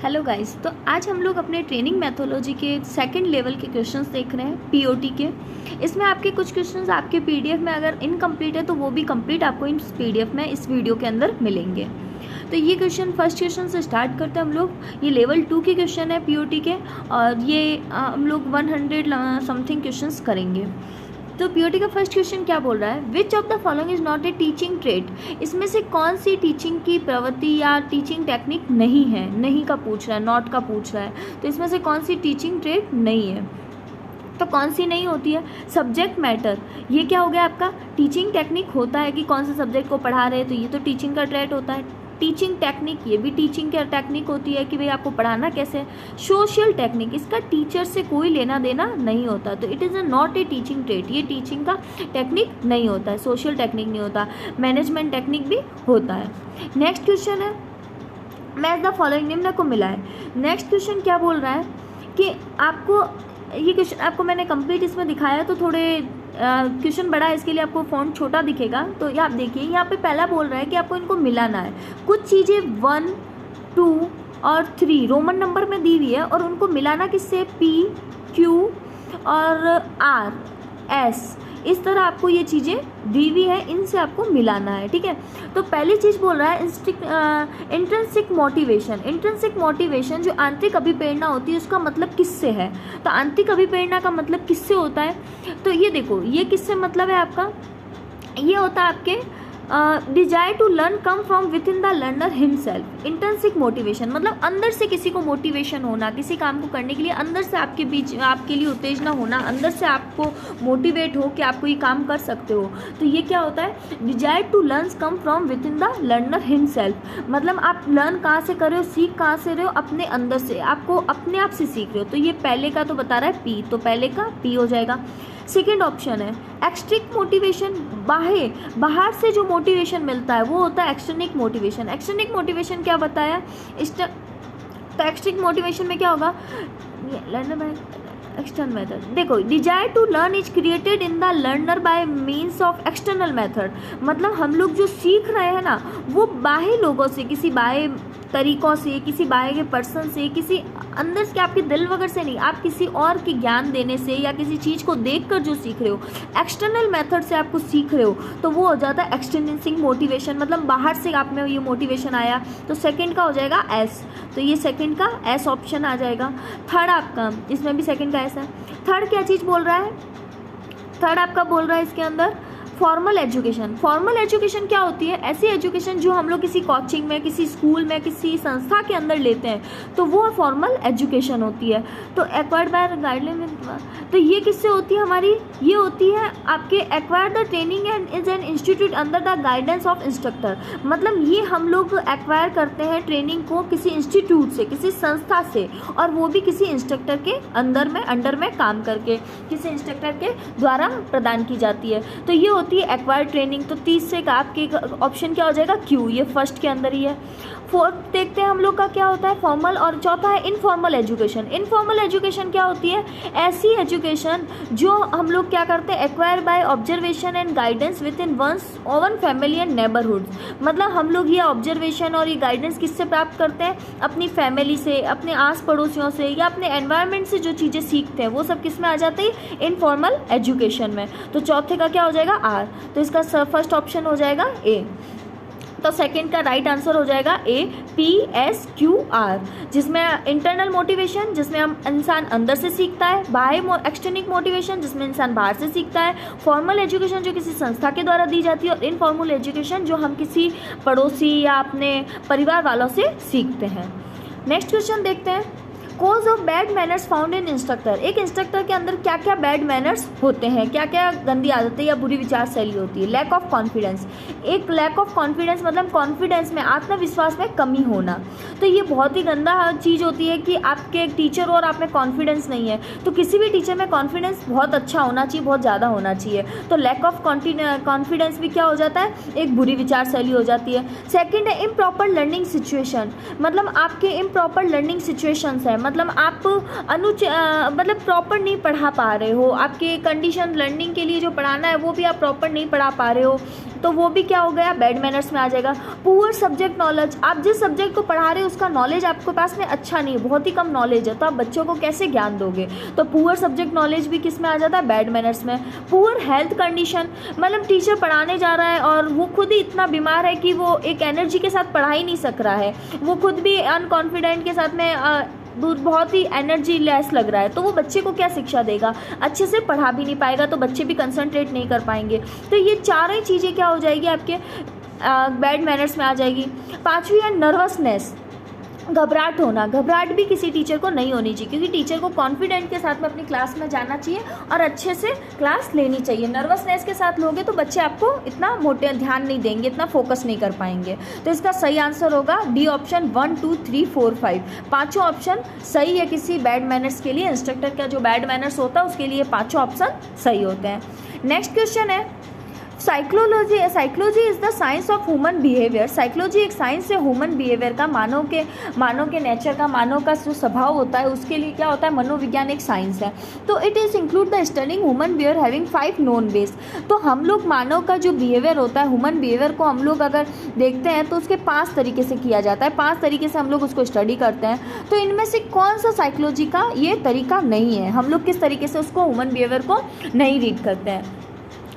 Hello guys, तो आज हम लोग अपने ट्रेनिंग मैथोलॉजी के सेकंड लेवल के क्वेश्चंस देख रहे हैं पीओटी के। इसमें आपके कुछ क्वेश्चंस आपके पीडीएफ में अगर इनकम्प्लीट है तो वो भी कंप्लीट आपको इस पीडीएफ में इस वीडियो के अंदर मिलेंगे। तो ये क्वेश्चन फर्स्ट क्वेश्चन से स्टार्ट करते हैं हम लोग। ये लेवल 2 के क्वेश्चन है पीओटी के और ये हम लोग 100 समथिंग क्वेश्चंस करेंगे। तो पीओटी का फर्स्ट क्वेश्चन क्या बोल रहा है, which of the following is not A teaching trade. इसमें से कौन सी टीचिंग की प्रवृत्ति या टीचिंग टेक्निक नहीं है। नहीं का पूछ रहा है, नॉट का पूछ रहा है, तो इसमें से कौन सी टीचिंग ट्रेड नहीं है। तो कौन सी नहीं होती है, सब्जेक्ट मैटर। ये क्या हो गया आपका, टीचिंग टेक्निक होता है कि कौन से सब्जेक्ट को पढ़ा रहे हैं, तो ये तो टीचिंग का ट्रेड होता है। टीचिंग टेक्निक, ये भी टीचिंग की टेक्निक होती है कि भाई आपको पढ़ाना कैसे है। सोशल टेक्निक, इसका टीचर से कोई लेना देना नहीं होता, तो it is not a teaching trade. ये टीचिंग का टेक्निक नहीं होता है, सोशल टेक्निक नहीं होता, मैनेजमेंट टेक्निक भी होता है। नेक्स्ट क्वेश्चन है, मैच द फॉलोइंग, निम्न को मिला है। नेक्स्ट क्वेश्चन क्या बोल रहा है कि आपको ये क्वेश्चन आपको मैंने कंप्लीट इसमें दिखाया है, तो थोड़े क्वेश्चन बड़ा है, इसके लिए आपको फॉन्ट छोटा दिखेगा। तो ये आप देखिए, यहाँ पे पहला बोल रहा है कि आपको इनको मिलाना है। कुछ चीज़ें 1, 2 और 3 रोमन नंबर में दी हुई है और उनको मिलाना किससे, P, Q और R, S, इस तरह आपको ये चीज़ें दी हुई है, इनसे आपको मिलाना है। ठीक है, तो पहली चीज़ बोल रहा है इंट्रिंसिक मोटिवेशन। इंट्रिंसिक मोटिवेशन जो आंतरिक अभिप्रेरणा होती है उसका मतलब किससे है। तो आंतरिक अभिप्रेरणा का मतलब किससे होता है, तो ये देखो, ये किससे मतलब है आपका, ये होता है आपके desire to learn come from within the learner himself. Intrinsic motivation मतलब अंदर से किसी को मोटिवेशन होना, किसी काम को करने के लिए अंदर से आपके बीच आपके लिए उत्तेजना होना, अंदर से आपको मोटिवेट हो कि आपको ये काम कर सकते हो। तो ये क्या होता है, desire to learn come from within the learner himself. मतलब आप लर्न कहाँ से कर रहे हो, सीख कहाँ से रहे हो, अपने अंदर से, आपको अपने आप से सीख रहे हो। तो ये पहले का तो बता रहा है P, तो पहले का P हो जाएगा। सेकेंड ऑप्शन है एक्सट्रिक मोटिवेशन, बाहर से जो मोटिवेशन मिलता है वो होता है एक्सटर्निक मोटिवेशन। एक्सटर्निक मोटिवेशन क्या बताया, तो एक्सट्रिक मोटिवेशन में क्या होगा, लर्नर बाय एक्सटर्नल मेथड। देखो, desire to learn is created in the learner by means of external method. मतलब हम लोग जो सीख रहे हैं ना वो बाह्य लोगों से, किसी बाह्य तरीकों से, किसी बाह्य के पर्सन से, किसी अंदर से, आपके दिल वगैरह से नहीं, आप किसी और के ज्ञान देने से या किसी चीज़ को देखकर जो सीख रहे हो, एक्सटर्नल मेथड से आपको सीख रहे हो, तो वो हो जाता है एक्सटर्निक मोटिवेशन। मतलब बाहर से आप में ये मोटिवेशन आया, तो सेकंड का हो जाएगा S, तो ये सेकंड का S ऑप्शन आ जाएगा। थर्ड आपका, इसमें भी सेकंड का S है। थर्ड क्या चीज़ बोल रहा है, थर्ड आपका बोल रहा है इसके अंदर फॉर्मल एजुकेशन। फॉर्मल एजुकेशन क्या होती है, ऐसी एजुकेशन जो हम लोग किसी कोचिंग में, किसी स्कूल में, किसी संस्था के अंदर लेते हैं, तो वो फॉर्मल एजुकेशन होती है। तो एक्वायर्ड बाय गाइडलाइन, तो ये किससे होती है हमारी, ये होती है आपके acquire the training and is an institute under the guidance of instructor. मतलब ये हम लोग एक्वायर करते हैं ट्रेनिंग को किसी इंस्टीट्यूट से, किसी संस्था से, और वो भी किसी इंस्ट्रक्टर के अंडर में काम करके किसी इंस्ट्रक्टर के द्वारा प्रदान की जाती है। तो ये होती है एक्वायर्ड ट्रेनिंग। तो तीसरे का आपके ऑप्शन क्या हो जाएगा, Q, ये फर्स्ट के अंदर ही है। फोर्थ देखते हैं हम लोग का क्या होता है, फॉर्मल, और चौथा है इनफॉर्मल एजुकेशन। इनफॉर्मल एजुकेशन क्या होती है, ऐसी एजुकेशन जो हम लोग क्या करते हैं, acquire by observation and guidance within one's own family and neighbourhood. मतलब हम लोग ये ऑब्जर्वेशन और ये गाइडेंस किससे प्राप्त करते हैं, अपनी फैमिली से, अपने आस पड़ोसियों से, या अपने एनवायरनमेंट से जो चीज़ें सीखते हैं वो सब किस में आ जाते हैं, इनफॉर्मल एजुकेशन में। तो चौथे का क्या हो जाएगा, R, तो इसका फर्स्ट ऑप्शन हो जाएगा A। तो सेकंड का राइट आंसर हो जाएगा A, P, S, Q, R, जिसमें इंटरनल मोटिवेशन, जिसमें हम इंसान अंदर से सीखता है, बाह्य एक्सटर्निक मोटिवेशन, जिसमें इंसान बाहर से सीखता है, फॉर्मल एजुकेशन जो किसी संस्था के द्वारा दी जाती है, और इनफॉर्मल एजुकेशन जो हम किसी पड़ोसी या अपने परिवार वालों से सीखते हैं। नेक्स्ट क्वेश्चन देखते हैं, cause of bad manners found in instructor. एक इंस्ट्रक्टर के अंदर क्या क्या बैड मैनर्स होते हैं, क्या क्या गंदी आदतें या बुरी विचार शैली होती है। लैक ऑफ कॉन्फिडेंस, एक लैक ऑफ कॉन्फिडेंस मतलब कॉन्फिडेंस में, आत्मविश्वास में कमी होना। तो ये बहुत ही गंदा चीज़ होती है कि आपके एक टीचर और आप में कॉन्फिडेंस नहीं है। तो किसी भी टीचर में कॉन्फिडेंस बहुत अच्छा होना चाहिए, बहुत ज़्यादा होना चाहिए। तो लैक ऑफ कॉन्फिडेंस भी क्या हो जाता है, एक बुरी विचार शैली हो जाती है। सेकेंड है इम्प्रॉपर लर्निंग सिचुएशन, मतलब आपके इम्प्रॉपर लर्निंग सिचुएशंस है, मतलब आप मतलब प्रॉपर नहीं पढ़ा पा रहे हो, आपके कंडीशन लर्निंग के लिए जो पढ़ाना है वो भी आप प्रॉपर नहीं पढ़ा पा रहे हो, तो वो भी क्या हो गया, बैड मैनर्स में आ जाएगा। पुअर सब्जेक्ट नॉलेज, आप जिस सब्जेक्ट को पढ़ा रहे हो उसका नॉलेज आपके पास में अच्छा नहीं है, बहुत ही कम नॉलेज है, तो आप बच्चों को कैसे ज्ञान दोगे, तो पुअर सब्जेक्ट नॉलेज भी किस में आ जाता है, बैड मैनर्स में। पुअर हेल्थ कंडीशन, मतलब टीचर पढ़ाने जा रहा है और वो खुद ही इतना बीमार है कि वो एक एनर्जी के साथ पढ़ा ही नहीं सक रहा है, वो खुद भी अनकॉन्फिडेंट के साथ में बहुत ही एनर्जी लेस लग रहा है, तो वो बच्चे को क्या शिक्षा देगा, अच्छे से पढ़ा भी नहीं पाएगा, तो बच्चे भी कंसंट्रेट नहीं कर पाएंगे। तो ये चारों ही चीज़ें क्या हो जाएगी, आपके बैड मैनर्स में आ जाएगी। पांचवी है नर्वसनेस, घबराहट होना। घबराहट भी किसी टीचर को नहीं होनी चाहिए, क्योंकि टीचर को कॉन्फिडेंट के साथ में अपनी क्लास में जाना चाहिए और अच्छे से क्लास लेनी चाहिए। नर्वसनेस के साथ लोगे तो बच्चे आपको इतना मोटे ध्यान नहीं देंगे, इतना फोकस नहीं कर पाएंगे। तो इसका सही आंसर होगा डी ऑप्शन 1 2 3 4 5, पाँचों ऑप्शन सही है किसी बैड मैनर्स के लिए। इंस्ट्रक्टर का जो बैड मैनर्स होता है उसके लिए पाँचों ऑप्शन सही होते हैं। नेक्स्ट क्वेश्चन है psychology. Psychology is the science of human behaviour. Psychology एक साइंस है ह्यूमन बिहेवियर का, मानव के नेचर का, मानव का जो स्वभाव होता है उसके लिए क्या होता है, मनोविज्ञान एक साइंस है। तो it is include the studying human behaviour having 5 known base. तो हम लोग मानव का जो बिहेवियर होता है, ह्यूमन बिहेवियर को हम लोग अगर देखते हैं तो उसके 5 तरीके से किया जाता है, 5 तरीके से हम लोग उसको स्टडी करते हैं। तो इनमें से कौन सा साइकोलॉजी का ये तरीका नहीं है, हम लोग किस तरीके से उसको ह्यूमन बिहेवियर को नहीं रीड करते हैं,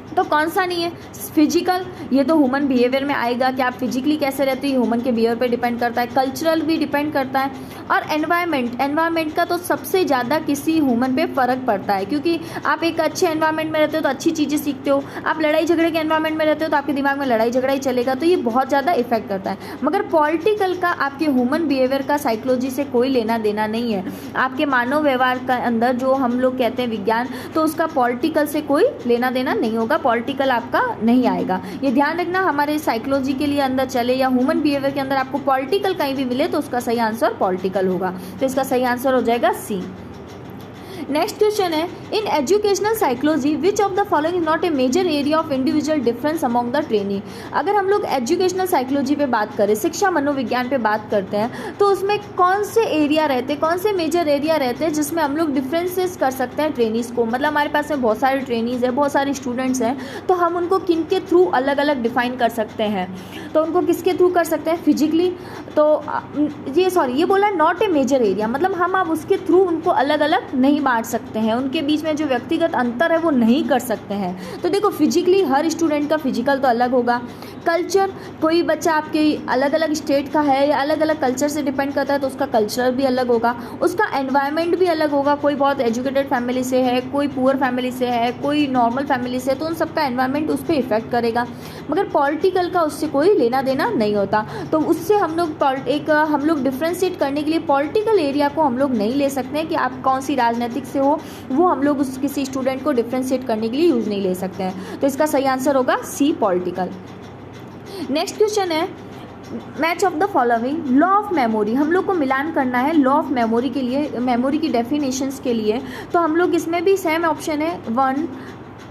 तो कौन सा नहीं है। फिजिकल, ये तो ह्यूमन बिहेवियर में आएगा कि आप फिजिकली कैसे रहते हो, ह्यूमन के बिहेवियर पे डिपेंड करता है। कल्चरल भी डिपेंड करता है, और एनवायरनमेंट का तो सबसे ज़्यादा किसी ह्यूमन पे फ़र्क पड़ता है, क्योंकि आप एक अच्छे एनवायरनमेंट में रहते हो तो अच्छी चीज़ें सीखते हो, आप लड़ाई झगड़े के एनवायरनमेंट में रहते हो तो आपके दिमाग में लड़ाई झगड़ा ही चलेगा, तो ये बहुत ज़्यादा इफेक्ट करता है। मगर पॉलिटिकल का आपके ह्यूमन बिहेवियर का साइकोलॉजी से कोई लेना देना नहीं है। आपके मानव व्यवहार का अंदर जो हम लोग कहते हैं विज्ञान, तो उसका पॉलिटिकल से कोई लेना देना नहीं होगा, पॉलिटिकल आपका नहीं आएगा। ये ध्यान रखना, हमारे साइकोलॉजी के लिए अंदर चले या ह्यूमन बिहेवियर के अंदर आपको पॉलिटिकल कहीं भी मिले तो उसका सही आंसर पॉलिटिकल होगा, तो इसका सही आंसर हो जाएगा सी। नेक्स्ट क्वेश्चन है in educational psychology which of the following not a major area of individual difference among the trainee. अगर हम लोग एजुकेशनल साइकोलॉजी पे बात करें, शिक्षा मनोविज्ञान पे बात करते हैं, तो उसमें कौन से एरिया रहते हैं, कौन से मेजर एरिया रहते हैं जिसमें हम लोग डिफरेंसेस कर सकते हैं ट्रेनीज़ को। मतलब हमारे पास में बहुत सारे ट्रेनीज़ है, बहुत सारे स्टूडेंट्स हैं, तो हम उनको किन के थ्रू अलग अलग डिफाइन कर सकते हैं, तो उनको किसके थ्रू कर सकते हैं, फिजिकली। तो ये बोला नॉट ए मेजर एरिया, मतलब हम अब उसके थ्रू उनको अलग अलग नहीं बांट सकते हैं, उनके बीच में जो व्यक्तिगत अंतर है वो नहीं कर सकते हैं। तो देखो फिजिकली हर स्टूडेंट का फिजिकल तो अलग होगा। कल्चर, कोई बच्चा आपके अलग अलग स्टेट का है या अलग अलग कल्चर से डिपेंड करता है तो उसका कल्चर भी अलग होगा, उसका एनवायरनमेंट भी अलग होगा। कोई बहुत एजुकेटेड फैमिली से है, कोई पुअर फैमिली से है, कोई नॉर्मल फैमिली से है, तो उन सबका एनवायरनमेंट उस पर इफेक्ट करेगा। मगर पॉलिटिकल का उससे कोई लेना देना नहीं होता, तो उससे हम लोग डिफ्रेंशिएट करने के लिए पॉलिटिकल एरिया को हम लोग नहीं ले सकते हैं कि आप कौन सी राजनीतिक से हो, वो हम लोग उस किसी स्टूडेंट को डिफ्रेंशिएट करने के लिए यूज़ नहीं ले सकते हैं। तो इसका सही आंसर होगा सी, पॉलिटिकल। नेक्स्ट क्वेश्चन है match of the following law of memory. हम लोग को मिलान करना है लॉ ऑफ मेमोरी के लिए, मेमोरी की डेफिनेशंस के लिए। तो हम लोग इसमें भी सेम ऑप्शन है 1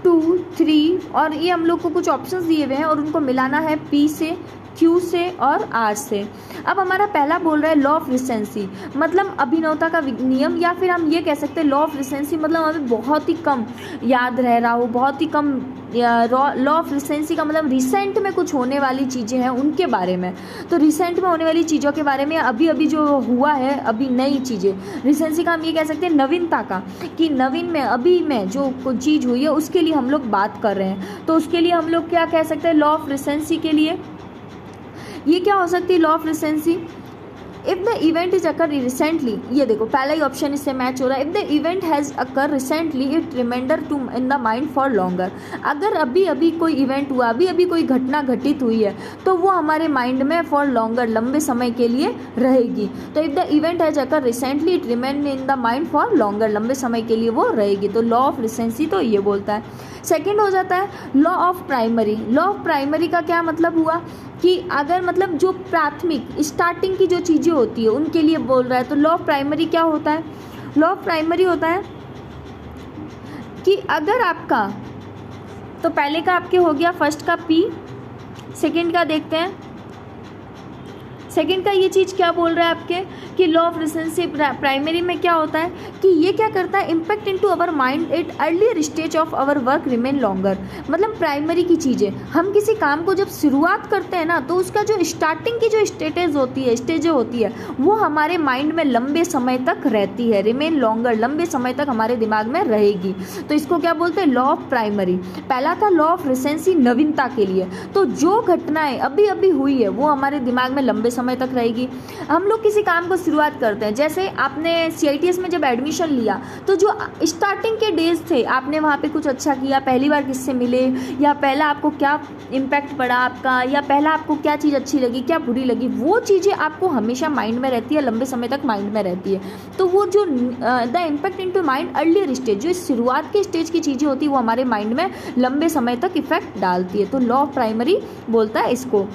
2 3, और ये हम लोग को कुछ ऑप्शंस दिए हुए हैं और उनको मिलाना है P से, Q से और R से। अब हमारा पहला बोल रहा है लॉ ऑफ रिसेंसी, मतलब अभिनवता का नियम, या फिर हम ये कह सकते हैं लॉ ऑफ रिसेंसी मतलब हमें बहुत ही कम याद रह रहा हो, बहुत ही कम। लॉ ऑफ रिसेंसी का मतलब रिसेंट में कुछ होने वाली चीज़ें हैं उनके बारे में, तो रिसेंट में होने वाली चीज़ों के बारे में, अभी अभी जो हुआ है, अभी नई चीज़ें। रिसेंसी का हम ये कह सकते हैं नवीनता का, कि नवीन में अभी में जो कोई चीज़ हुई है उसके लिए हम लोग बात कर रहे हैं, तो उसके लिए हम लोग क्या कह सकते हैं लॉ ऑफ रिसेंसी के लिए। ये क्या हो सकती है law of recency, if the event is occur recently. ये देखो पहला ही ऑप्शन इससे मैच हो रहा है, if the event has occur recently it reminder to in the mind for longer. अगर अभी अभी कोई इवेंट हुआ, अभी अभी कोई घटना घटित हुई है, तो वो हमारे माइंड में फॉर लॉन्गर, लंबे समय के लिए रहेगी। तो if the event has occur recently it remain in the mind for longer, लंबे समय के लिए वो रहेगी। तो लॉ ऑफ रिसेंसी तो ये बोलता है। सेकेंड हो जाता है law of primary. Law of primary का क्या मतलब हुआ कि अगर मतलब जो प्राथमिक स्टार्टिंग की जो चीज़ें होती है उनके लिए बोल रहा है, तो लॉ ऑफ प्राइमरी क्या होता है, लॉ ऑफ प्राइमरी होता है कि अगर आपका, तो पहले का आपके हो गया फर्स्ट का P, सेकंड का देखते हैं, सेकंड का ये चीज़ क्या बोल रहा है आपके कि लॉ ऑफ रिसेंसी प्राइमरी में क्या होता है कि ये क्या करता है, impact into our mind at earlier stage of our work remain longer. मतलब प्राइमरी की चीज़ें, हम किसी काम को जब शुरुआत करते हैं ना तो उसका जो स्टार्टिंग की जो स्टेजें होती है वो हमारे माइंड में लंबे समय तक रहती है, रिमेन लॉन्गर, लंबे समय तक हमारे दिमाग में रहेगी। तो इसको क्या बोलते हैं, लॉ ऑफ प्राइमरी। पहला था लॉ ऑफ रिसेंसी, नवीनता के लिए, तो जो घटनाएं अभी अभी हुई है वो हमारे दिमाग में लंबे समय तक रहेगी। हम लोग किसी काम को शुरुआत करते हैं, जैसे आपने CITS में जब एडमिशन लिया तो जो स्टार्टिंग के डेज थे आपने वहाँ पे कुछ अच्छा किया, पहली बार किससे मिले, या पहला आपको क्या इम्पैक्ट पड़ा आपका, या पहला आपको क्या चीज़ अच्छी लगी, क्या बुरी लगी, वो चीज़ें आपको हमेशा माइंड में रहती है, लंबे समय तक माइंड में रहती है। तो वो जो the impact into mind earlier stage, जो शुरुआत के स्टेज की चीज़ें होती है वो हमारे माइंड में लंबे समय तक इफेक्ट डालती है। तो लॉ ऑफ प्राइमरी बोलता है इसको।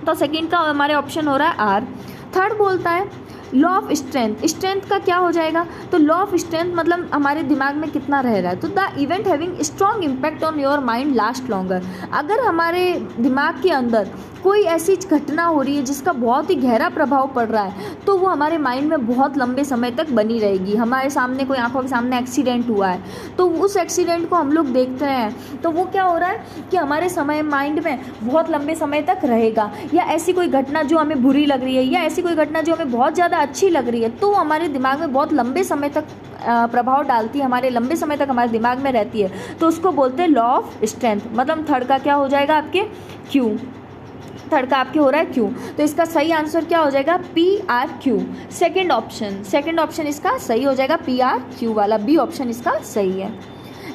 तो सेकंड का हमारे ऑप्शन हो रहा है आर। थर्ड बोलता है लॉ ऑफ स्ट्रेंथ। स्ट्रेंथ का क्या हो जाएगा, तो लॉ ऑफ स्ट्रेंथ मतलब हमारे दिमाग में कितना रह रहा है। तो the event having strong impact on your mind last longer. अगर हमारे दिमाग के अंदर कोई ऐसी घटना हो रही है जिसका बहुत ही गहरा प्रभाव पड़ रहा है तो वो हमारे माइंड में बहुत लंबे समय तक बनी रहेगी। हमारे सामने कोई आंखों के सामने एक्सीडेंट हुआ है तो उस एक्सीडेंट को हम लोग देखते हैं तो वो क्या हो रहा है कि हमारे माइंड में बहुत लंबे समय तक रहेगा। या ऐसी कोई घटना जो हमें बुरी लग रही है या ऐसी कोई घटना जो हमें बहुत ज़्यादा अच्छी लग रही है तो हमारे दिमाग में बहुत लंबे समय तक प्रभाव डालती है, हमारे लंबे समय तक हमारे दिमाग में रहती है। तो उसको बोलते हैं लॉ ऑफ स्ट्रेंथ। मतलब थर्ड का क्या हो जाएगा आपके क्यू। थर्ड का आपके हो रहा है क्यू, तो इसका सही आंसर क्या हो जाएगा PRQ। सेकंड ऑप्शन इसका सही हो जाएगा PRQ वाला, बी ऑप्शन इसका सही है।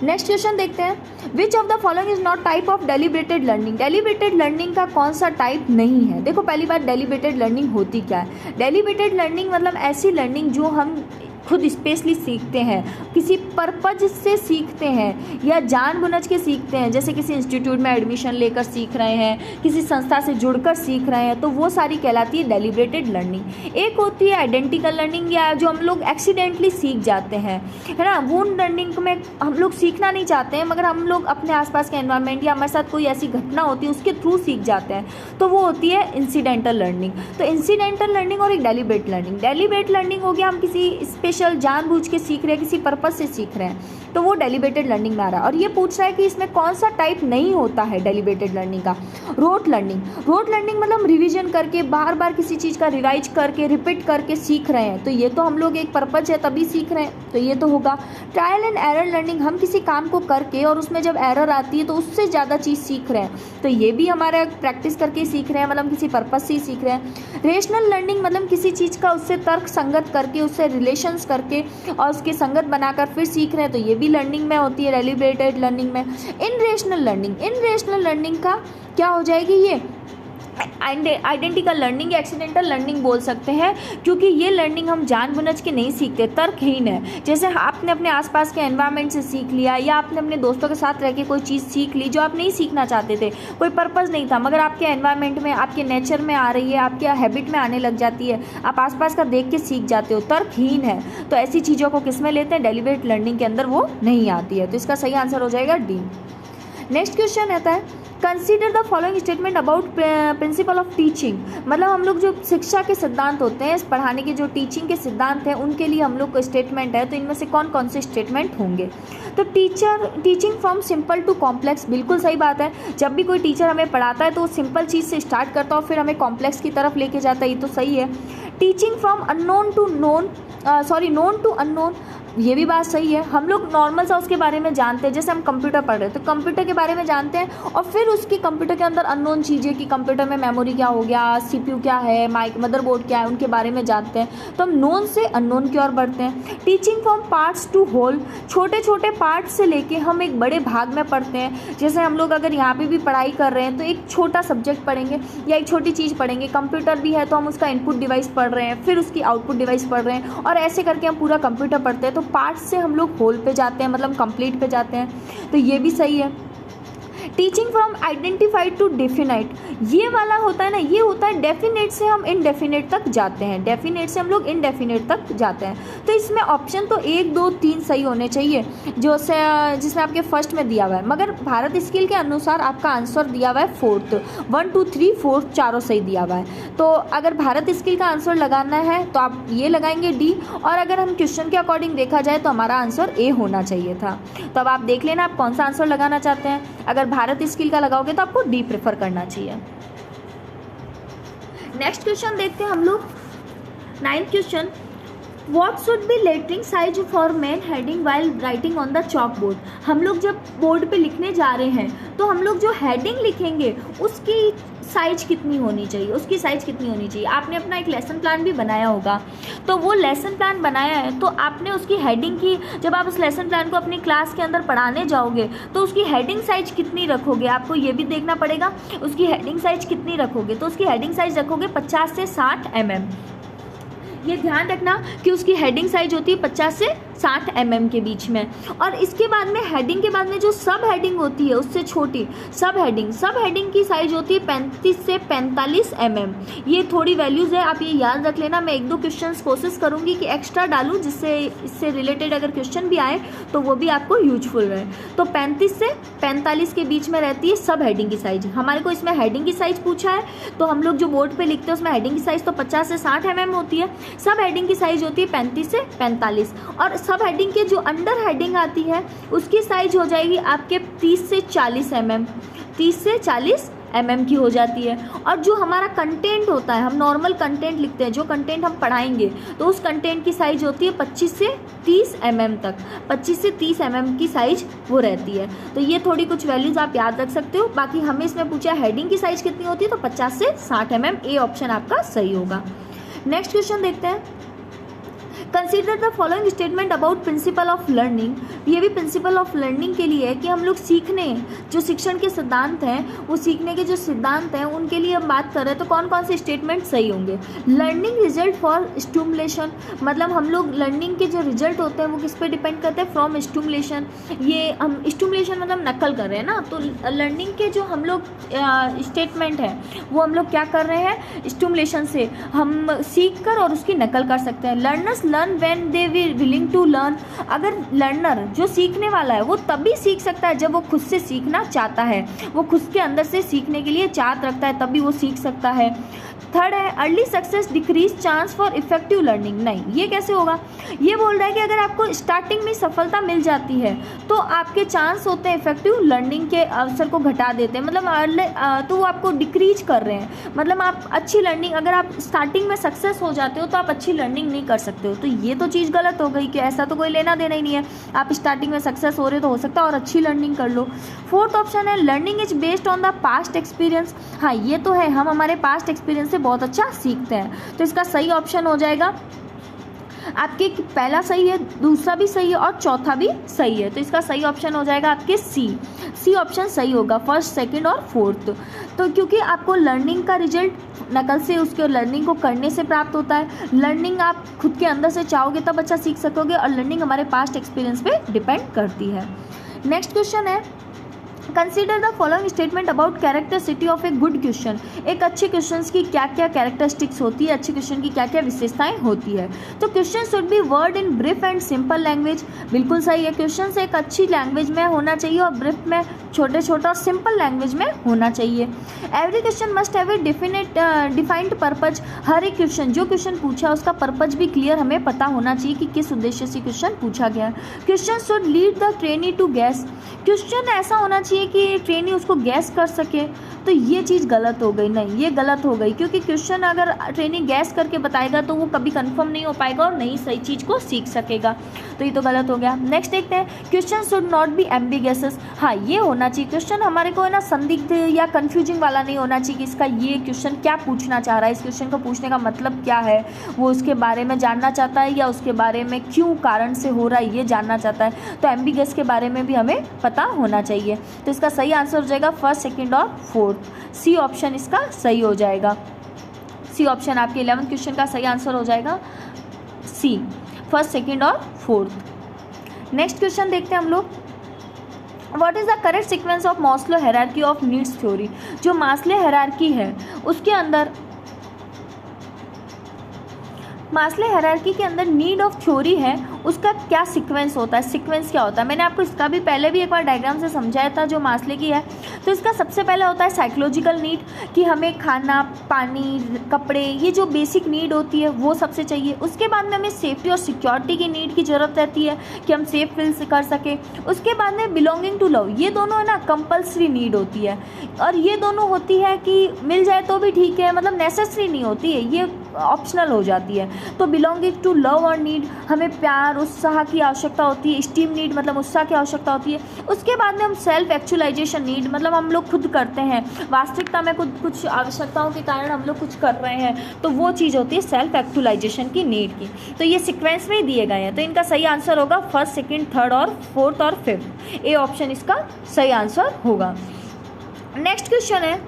नेक्स्ट क्वेश्चन देखते हैं, which of the following is not type of deliberated learning. Deliberated learning का कौन सा टाइप नहीं है। देखो पहली बात डेलिब्रेटेड लर्निंग होती क्या है। डेलिब्रेटेड लर्निंग मतलब ऐसी लर्निंग जो हम खुद स्पेशली सीखते हैं, किसी पर्पज से सीखते हैं या जानबूझ के सीखते हैं, जैसे किसी इंस्टीट्यूट में एडमिशन लेकर सीख रहे हैं, किसी संस्था से जुड़कर सीख रहे हैं, तो वो सारी कहलाती है डेलिब्रेटेड लर्निंग। एक होती है आइडेंटिकल लर्निंग या जो हम लोग एक्सीडेंटली सीख जाते हैं, है ना। वो लर्निंग में हम लोग सीखना नहीं चाहते हैं मगर हम लोग अपने आसपास के एनवायरनमेंट या हमारे साथ कोई ऐसी घटना होती है उसके थ्रू सीख जाते हैं, तो वो होती है इंसिडेंटल लर्निंग। तो इंसिडेंटल लर्निंग और एक डेलिब्रेट लर्निंग। डेलिब्रेट लर्निंग हो गया हम किसी स्पेशल जानबूझ के सीख रहे हैं, किसी पर्पस से सीख रहे हैं, तो वो डेलिब्रेटेड लर्निंग में आ रहा है। और ये पूछ रहा है कि इसमें कौन सा टाइप नहीं होता है डेलिब्रेटेड लर्निंग का। Rote learning. रोट लर्निंग मतलब रिवीजन करके बार बार किसी चीज़ का रिवाइज करके रिपीट करके सीख रहे हैं, तो ये तो हम लोग एक पर्पज है तभी सीख रहे हैं, तो ये तो होगा। ट्रायल एंड एरर लर्निंग, हम किसी काम को करके और उसमें जब एरर आती है तो उससे ज़्यादा चीज़ सीख रहे हैं, तो ये भी हमारा प्रैक्टिस करके सीख रहे हैं, मतलब किसी पर्पज से ही सीख रहे हैं। रेशनल लर्निंग मतलब किसी चीज़ का उससे तर्क संगत करके उससे रिलेशंस करके और उसके संगत बनाकर फिर सीख रहे हैं, तो ये भी लर्निंग में होती है डेलिब्रेटेड लर्निंग में। इनरेशनल लर्निंग का क्या हो जाएगी, ये आइडेंटिकल लर्निंग या एक्सीडेंटल लर्निंग बोल सकते हैं, क्योंकि ये लर्निंग हम जानबूझ के नहीं सीखते, तर्कहीन है। जैसे आपने अपने आसपास के एनवायरनमेंट से सीख लिया या आपने अपने दोस्तों के साथ रह के कोई चीज़ सीख ली जो आप नहीं सीखना चाहते थे, कोई पर्पज़ नहीं था, मगर आपके एनवायरनमेंट में आपके नेचर में आ रही है, आपके हैबिट में आने लग जाती है, आप आसपास का देख के सीख जाते हो, तर्कहीन है। तो ऐसी चीज़ों को किस में लेते हैं, डेलिब्रेट लर्निंग के अंदर वो नहीं आती है, तो इसका सही आंसर हो जाएगा डी। नेक्स्ट क्वेश्चन रहता है, consider the following statement about principle of teaching. मतलब हम लोग जो शिक्षा के सिद्धांत होते हैं, पढ़ाने के जो टीचिंग के सिद्धांत हैं, उनके लिए हम लोग को स्टेटमेंट है, तो इनमें से कौन कौन से स्टेटमेंट होंगे। तो teaching from simple to complex, बिल्कुल सही बात है। जब भी कोई टीचर हमें पढ़ाता है तो वो सिंपल चीज़ से स्टार्ट करता है और फिर हमें कॉम्प्लेक्स की तरफ लेके जाता है, ये तो सही है। Teaching from known to unknown, ये भी बात सही है। हम लोग नॉर्मल सा उसके बारे में जानते हैं, जैसे हम कंप्यूटर पढ़ रहे हैं तो कंप्यूटर के बारे में जानते हैं और फिर उसकी कंप्यूटर के अंदर अननोन चीज़ें कि कंप्यूटर में मेमोरी क्या हो गया, CPU क्या है, मदरबोर्ड क्या है, उनके बारे में जानते हैं, तो हम नोन से अननोन की ओर बढ़ते हैं। Teaching from parts to whole, छोटे छोटे पार्ट से लेके हम एक बड़े भाग में पढ़ते हैं। जैसे हम लोग अगर यहाँ पे भी पढ़ाई कर रहे हैं तो एक छोटा सब्जेक्ट पढ़ेंगे या एक छोटी चीज़ पढ़ेंगे, कंप्यूटर भी है तो हम उसका इनपुट डिवाइस पढ़ रहे हैं, फिर उसकी आउटपुट डिवाइस पढ़ रहे हैं, और ऐसे करके हम पूरा कंप्यूटर पढ़ते हैं। तो पार्ट से हम लोग होल पे जाते हैं, मतलब कंप्लीट पे जाते हैं, तो ये भी सही है। Teaching from identified to definite, ये वाला होता है ना, ये होता है डेफिनेट से हम इनडेफिनेट तक जाते हैं, डेफिनेट से हम लोग इनडेफिनेट तक जाते हैं। तो इसमें ऑप्शन तो 1 2 3 सही होने चाहिए जो से जिसमें आपके फर्स्ट में दिया हुआ है, मगर भारत स्किल के अनुसार आपका आंसर दिया हुआ है 4th, 1 2 3 4 चारों सही दिया हुआ है। तो अगर भारत स्किल का आंसर लगाना है तो आप ये लगाएंगे डी, और अगर हम क्वेश्चन के अकॉर्डिंग देखा जाए तो हमारा आंसर ए होना चाहिए था। तो अब आप देख लेना आप कौन सा आंसर लगाना चाहते हैं। अगर भारत स्किल का लगाओगे तो आपको डी प्रेफर करना चाहिए। नेक्स्ट क्वेश्चन देखते हैं हम लोग। 9th question, What should be lettering size for main heading while writing on the chalkboard? हम लोग जब बोर्ड पे लिखने जा रहे हैं तो हम लोग जो हेडिंग लिखेंगे उसकी साइज कितनी होनी चाहिए, उसकी साइज कितनी होनी चाहिए। आपने अपना एक लेसन प्लान भी बनाया होगा, तो वो लेसन प्लान बनाया है तो आपने उसकी हेडिंग की, जब आप उस लेसन प्लान को अपनी क्लास के अंदर पढ़ाने जाओगे तो उसकी हेडिंग साइज कितनी रखोगे, आपको ये भी देखना पड़ेगा उसकी हेडिंग साइज कितनी रखोगे। तो उसकी हेडिंग साइज रखोगे 50 से 60 mm। ये ध्यान रखना कि उसकी हेडिंग साइज होती है 50 से 60 mm के बीच में। और इसके बाद में हेडिंग के बाद में जो सब हेडिंग होती है उससे छोटी सब हेडिंग की साइज होती है 35 से 45 mm। ये थोड़ी वैल्यूज़ है, आप ये याद रख लेना। मैं 1 2 क्वेश्चंस कोशिश करूँगी कि एक्स्ट्रा डालूँ जिससे इससे रिलेटेड अगर क्वेश्चन भी आए तो वो भी आपको यूजफुल रहे। तो 35 से 45 के बीच में रहती है सब हेडिंग की साइज। हमारे को इसमें हेडिंग की साइज पूछा है तो हम लोग जो बोर्ड पे लिखते हैं उसमें हेडिंग की साइज तो 50 से 60 mm होती है, सब हेडिंग की साइज होती है 35 से 45। और सब हेडिंग के जो अंडर हेडिंग आती है उसकी साइज हो जाएगी आपके 30 से 40 mm, 30 से 40 mm की हो जाती है। और जो हमारा कंटेंट होता है, हम नॉर्मल कंटेंट लिखते हैं, जो कंटेंट हम पढ़ाएंगे तो उस कंटेंट की साइज होती है 25 से 30 mm तक, 25 से 30 mm की साइज वो रहती है। तो ये थोड़ी कुछ वैल्यूज़ आप याद रख सकते हो। बाकी हमें इसमें पूछा हेडिंग की साइज कितनी होती है तो 50 से 60 mm, ए ऑप्शन आपका सही होगा। नेक्स्ट क्वेश्चन देखते हैं। Consider the following statement about principle of learning. ये भी प्रिंसिपल ऑफ लर्निंग के लिए है कि हम लोग सीखने, जो शिक्षण के सिद्धांत हैं, वो सीखने के जो सिद्धांत हैं उनके लिए हम बात कर रहे हैं तो कौन कौन से स्टेटमेंट सही होंगे। लर्निंग रिजल्ट फॉर स्टिमुलेशन, मतलब हम लोग लर्निंग के जो रिजल्ट होते हैं वो किस पे डिपेंड करते हैं, फ्रॉम स्टिमुलेशन। ये हम स्टिमुलेशन मतलब नकल कर रहे हैं ना, तो लर्निंग के जो हम लोग स्टेटमेंट है वो हम लोग क्या कर रहे हैं, स्टिमुलेशन से हम सीख कर और उसकी नकल कर सकते हैं। Learners learn when they we willing to learn, अगर लर्नर जो सीखने वाला है वो तभी सीख सकता है जब वो खुद से सीखना चाहता है, वो खुद के अंदर से सीखने के लिए चाहत रखता है तभी वो सीख सकता है। थर्ड है early success decrease chance for effective learning. नहीं, ये कैसे होगा, ये बोल रहा है कि अगर आपको स्टार्टिंग में सफलता मिल जाती है तो आपके चांस होते हैं इफेक्टिव लर्निंग के अवसर को घटा देते हैं, मतलब तो वो आपको डिक्रीज कर रहे हैं। मतलब आप अच्छी लर्निंग, अगर आप स्टार्टिंग में सक्सेस हो जाते हो तो आप अच्छी लर्निंग नहीं कर सकते हो। तो ये तो चीज़ गलत हो गई कि ऐसा तो कोई लेना देना ही नहीं है, आप स्टार्टिंग में सक्सेस हो रहे हो तो हो सकता है और अच्छी लर्निंग कर लो। फोर्थ ऑप्शन है learning is based on the past experience. हाँ, ये तो है, हम हमारे पास्ट एक्सपीरियंस से बहुत अच्छा सीखते हैं। तो इसका सही ऑप्शन हो जाएगा आपके, पहला सही है, दूसरा भी सही है और चौथा भी सही है। तो इसका सही ऑप्शन हो जाएगा आपके सी ऑप्शन सही होगा, फर्स्ट, सेकंड और फोर्थ। तो क्योंकि आपको लर्निंग का रिजल्ट नकल से, उसके लर्निंग को करने से प्राप्त होता है। लर्निंग आप खुद के अंदर से चाहोगे तब अच्छा सीख सकोगे, और लर्निंग हमारे पास्ट एक्सपीरियंस पे डिपेंड करती है। नेक्स्ट क्वेश्चन है consider the following statement about characteristic of a good question. एक अच्छे क्वेश्चन की क्या क्या कैरेक्टरिस्टिक्स होती है, अच्छे क्वेश्चन की क्या क्या विशेषताएं होती है। तो question should be word in brief and simple language, बिल्कुल सही है। क्वेश्चन एक अच्छी लैंग्वेज में होना चाहिए और ब्रीफ में, छोटे छोटा और सिंपल लैंग्वेज में होना चाहिए। Every question must have a defined purpose. हर एक क्वेश्चन, जो क्वेश्चन पूछा है उसका पर्पज भी क्लियर हमें पता होना चाहिए कि किस उद्देश्य से क्वेश्चन पूछा गया है। Question should lead the trainee to guess. Question ऐसा होना चाहिए कि ट्रेनी उसको गैस कर सके। तो ये चीज़ गलत हो गई, नहीं ये गलत हो गई, क्योंकि क्वेश्चन अगर ट्रेनी गैस करके बताएगा तो वो कभी कंफर्म नहीं हो पाएगा और नहीं सही चीज़ को सीख सकेगा। तो ये तो गलत हो गया। नेक्स्ट देखते हैं question should not be ambiguous. हाँ, ये होना चाहिए क्वेश्चन हमारे को है ना संदिग्ध या कंफ्यूजिंग वाला नहीं होना चाहिए कि इसका ये क्वेश्चन क्या पूछना चाह रहा है, इस क्वेश्चन को पूछने का मतलब क्या है, वो उसके बारे में जानना चाहता है या उसके बारे में क्यों कारण से हो रहा है ये जानना चाहता है। तो एम्बिगस के बारे में भी हमें पता होना चाहिए। तो इसका सही आंसर हो जाएगा फर्स्ट, सेकेंड और फोर्थ। सी ऑप्शन इसका सही हो जाएगा। सी ऑप्शन आपके 11th क्वेश्चन का सही आंसर हो जाएगा सी, फर्स्ट, सेकेंड और फोर्थ। नेक्स्ट क्वेश्चन देखते हैं हम लोग। What is the correct sequence of Maslow hierarchy of needs theory. जो मास्लो हायरार्की है उसके अंदर, मास्लो हायरार्की के अंदर नीड ऑफ थ्योरी है, उसका क्या सीक्वेंस होता है, सीक्वेंस क्या होता है। मैंने आपको इसका भी पहले भी एक बार डायग्राम से समझाया था जो मास्लो की है। तो इसका सबसे पहले होता है साइकोलॉजिकल नीड, कि हमें खाना, पानी, कपड़े, ये जो बेसिक नीड होती है वो सबसे चाहिए। उसके बाद में हमें सेफ्टी और सिक्योरिटी की नीड की ज़रूरत रहती है कि हम सेफ फील कर सकें। उसके बाद में बिलोंगिंग टू लव, ये दोनों है ना कंपल्सरी नीड होती है, और ये दोनों होती है कि मिल जाए तो भी ठीक है, मतलब नेसेसरी नहीं होती है, ये ऑप्शनल हो जाती है। तो बिलोंगिंग टू लव और नीड, हमें प्यार, उत्साह की आवश्यकता होती है। स्टीम नीड मतलब उत्साह की आवश्यकता होती है। उसके बाद में हम सेल्फ एक्चुअलाइजेशन नीड, मतलब हम लोग खुद करते हैं, वास्तविकता में कुछ आवश्यकताओं के कारण हम लोग कुछ कर रहे हैं, तो वो चीज़ होती है सेल्फ एक्चुअलाइजेशन की नीड की। तो ये सीक्वेंस में ही दिए गए हैं। तो इनका सही आंसर होगा फर्स्ट, सेकेंड, थर्ड और फोर्थ और फिफ्थ। ए ऑप्शन इसका सही आंसर होगा। नेक्स्ट क्वेश्चन है